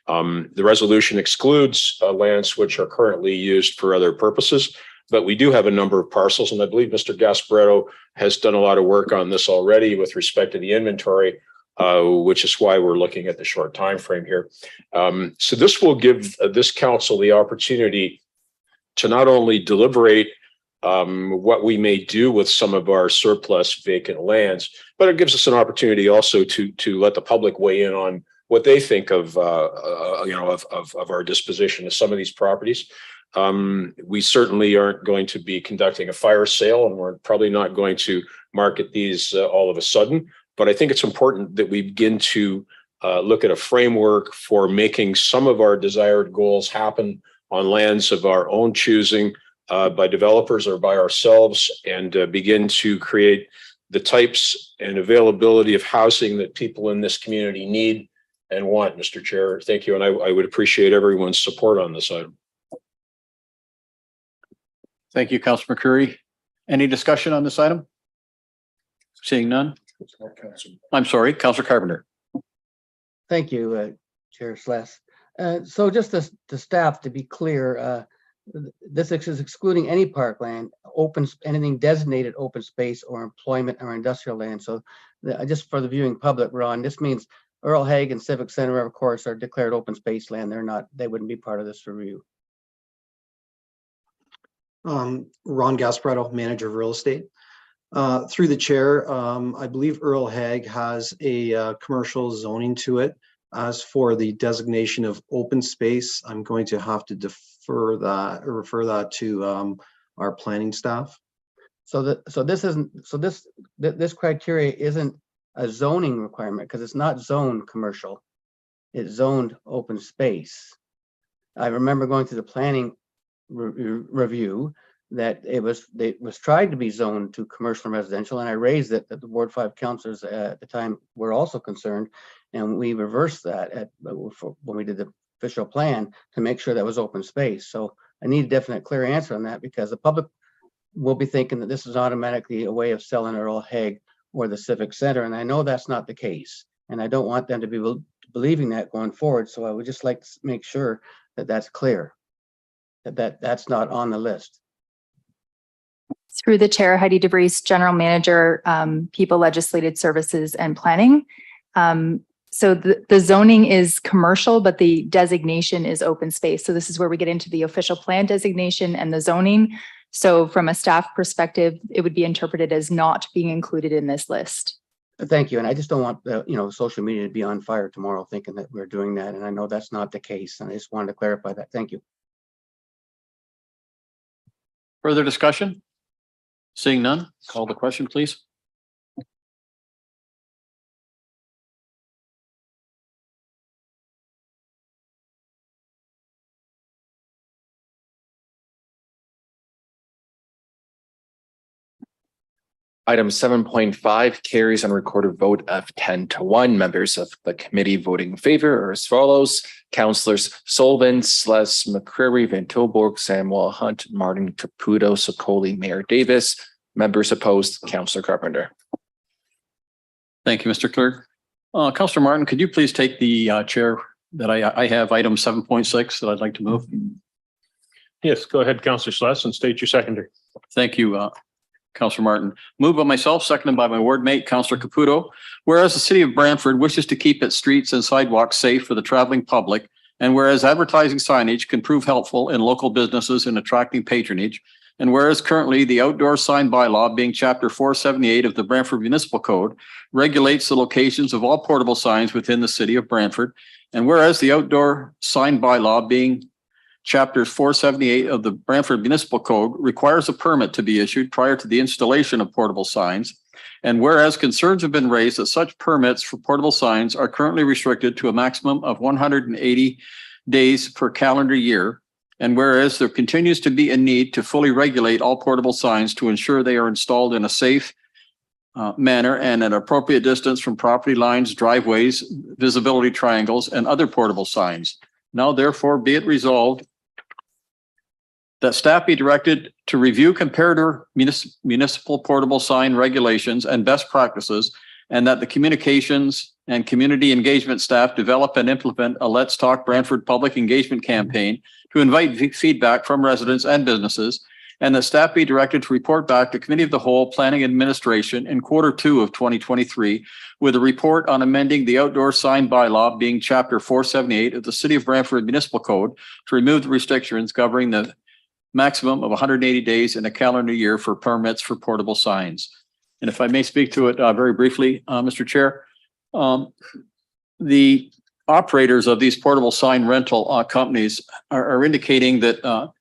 The resolution excludes lands which are currently used for other purposes, but we do have a number of parcels, and I believe Mr. Gasparetto has done a lot of work on this already with respect to the inventory, which is why we're looking at the short time frame here. So this will give this council the opportunity to not only deliberate what we may do with some of our surplus vacant lands, but it gives us an opportunity also to let the public weigh in on what they think of our disposition of some of these properties. We certainly aren't going to be conducting a fire sale, and we're probably not going to market these all of a sudden. But I think it's important that we begin to look at a framework for making some of our desired goals happen on lands of our own choosing, by developers or by ourselves, and begin to create the types and availability of housing that people in this community need and want, Mr. Chair. Thank you. And I would appreciate everyone's support on this item. Thank you, Councillor McCreary. Any discussion on this item? Seeing none. I'm sorry, Councillor Carpenter. Thank you, Chair Sless. So just to staff, to be clear, this is excluding any parkland, anything designated open space or employment or industrial land. So just for the viewing public, Ron, this means Earl Hague and Civic Center, of course, are declared open space land. They wouldn't be part of this review. Ron Gasparetto, manager of real estate. Through the chair, I believe Earl Hague has a commercial zoning to it. As for the designation of open space, I'm going to have to defer that or refer that to our planning staff. This criteria isn't a zoning requirement because it's not zoned commercial. It's zoned open space. I remember going through the planning review that it was tried to be zoned to commercial and residential, and I raised it that the Ward 5 councillors at the time were also concerned, and we reversed that when we did the official plan to make sure that was open space. So I need a definite clear answer on that, because the public will be thinking that this is automatically a way of selling Earl Hague or the Civic Center, and I know that's not the case, and I don't want them to be believing that going forward. So I would just like to make sure that that's clear, that's not on the list. Through the chair, Heidi DeVries, General Manager, People, Legislative Services and Planning. So the zoning is commercial, but the designation is open space. So this is where we get into the official plan designation and the zoning. So from a staff perspective, it would be interpreted as not being included in this list. Thank you. And I just don't want social media to be on fire tomorrow thinking that we're doing that. And I know that's not the case. And I just wanted to clarify that. Thank you. Further discussion? Seeing none, call the question, please. Item 7.5 carries on recorded vote of 10-1. Members of the committee voting in favor are as follows: Councillors Sullivan, Sless, McCreary, Van Tilburg, Samuel Hunt, Martin, Caputo, Sokoli, Mayor Davis. Members opposed, Councillor Carpenter. Thank you, Mr. Clerk. Councillor Martin, could you please take the chair that I have item 7.6 that I'd like to move? Yes, go ahead, Councillor Sless, and state your seconder. Thank you, Councillor Martin. Moved by myself, seconded by my ward mate, Councillor Caputo. Whereas the city of Brantford wishes to keep its streets and sidewalks safe for the traveling public, and whereas advertising signage can prove helpful in local businesses in attracting patronage, and whereas currently the outdoor sign bylaw, being Chapter 478 of the Brantford Municipal Code, regulates the locations of all portable signs within the city of Brantford, and whereas the outdoor sign bylaw, being Chapter 478 of the Brantford Municipal Code, requires a permit to be issued prior to the installation of portable signs. And whereas concerns have been raised that such permits for portable signs are currently restricted to a maximum of 180 days per calendar year. And whereas there continues to be a need to fully regulate all portable signs to ensure they are installed in a safe manner and at appropriate distance from property lines, driveways, visibility triangles, and other portable signs. Now therefore be it resolved that staff be directed to review comparator municipal portable sign regulations and best practices, and that the communications and community engagement staff develop and implement a Let's Talk Brantford public engagement campaign to invite feedback from residents and businesses, and that staff be directed to report back to Committee of the Whole Planning Administration in Q2 of 2023 with a report on amending the outdoor sign bylaw, being Chapter 478 of the City of Brantford Municipal Code, to remove the restrictions governing the maximum of 180 days in a calendar year for permits for portable signs. And if I may speak to it very briefly, Mr. Chair, the operators of these portable sign rental companies are indicating that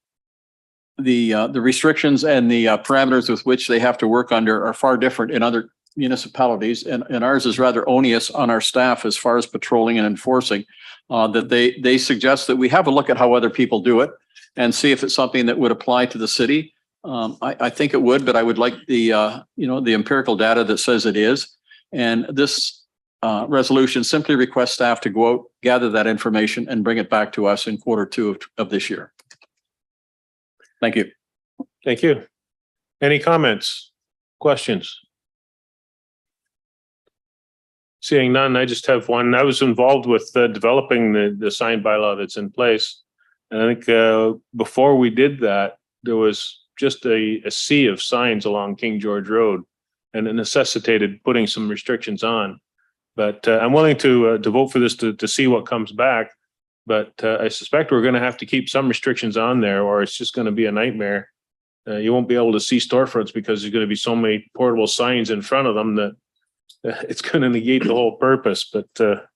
the restrictions and the parameters with which they have to work under are far different in other municipalities, and ours is rather onerous on our staff as far as patrolling and enforcing. That they suggest that we have a look at how other people do it and see if it's something that would apply to the city. I think it would, but I would like the the empirical data that says it is. And this resolution simply requests staff to go out, gather that information, and bring it back to us in Q2 of this year. Thank you. Thank you. Any comments, questions? Seeing none, I just have one. I was involved with developing the sign bylaw that's in place. And I think before we did that, there was just a sea of signs along King George Road, and it necessitated putting some restrictions on. But I'm willing to vote for this to see what comes back. But I suspect we're going to have to keep some restrictions on there, or it's just going to be a nightmare. You won't be able to see storefronts because there's going to be so many portable signs in front of them that it's going to negate the whole purpose. But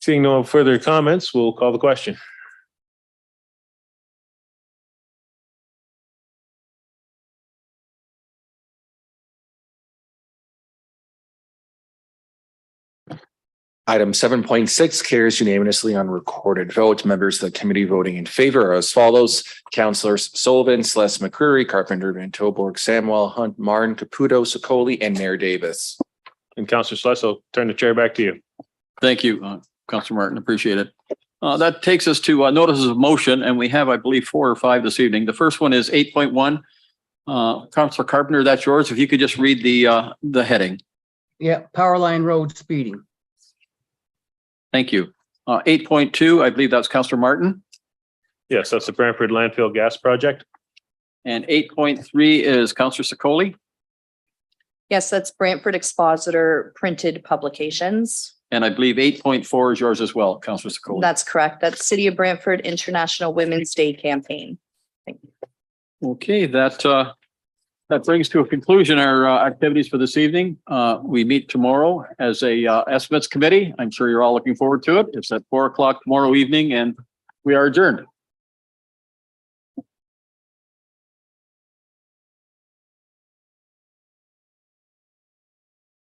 seeing no further comments, we'll call the question. Item 7.6 carries unanimously on recorded vote. Members of the committee voting in favor are as follows: Councillors Sullivan, Celeste McCreary, Carpenter, Van Tilburg, Samwell, Hunt, Martin, Caputo, Sicoli, and Mayor Davis. And Councillor Celeste, I'll turn the chair back to you. Thank you, Councillor Martin. Appreciate it. That takes us to notices of motion, and we have, I believe, 4 or 5 this evening. The first one is 8.1. Councillor Carpenter, that's yours. If you could just read the heading. Yeah, Powerline Road speeding. Thank you. 8.2, I believe that's Councillor Martin. Yes, that's the Brantford Landfill Gas Project. And 8.3 is Councillor Sicoli. Yes, that's Brantford Expositor Printed Publications. And I believe 8.4 is yours as well, Councillor Sicoli. That's correct. That's City of Brantford International Women's Day campaign. Thank you. Okay, that brings to a conclusion our activities for this evening. We meet tomorrow as a estimates committee. I'm sure you're all looking forward to it. It's at 4 o'clock tomorrow evening, and we are adjourned.